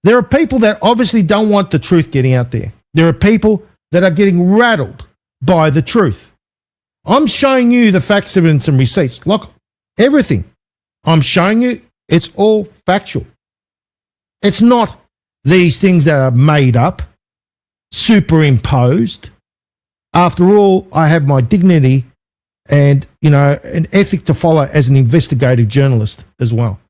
There are people that obviously don't want the truth getting out there. There are people that are getting rattled by the truth. I'm showing you the facts, evidence, and receipts. Look, everything I'm showing you, it's all factual. It's not these things that are made up, superimposed. After all, I have my dignity and, an ethic to follow as an investigative journalist as well.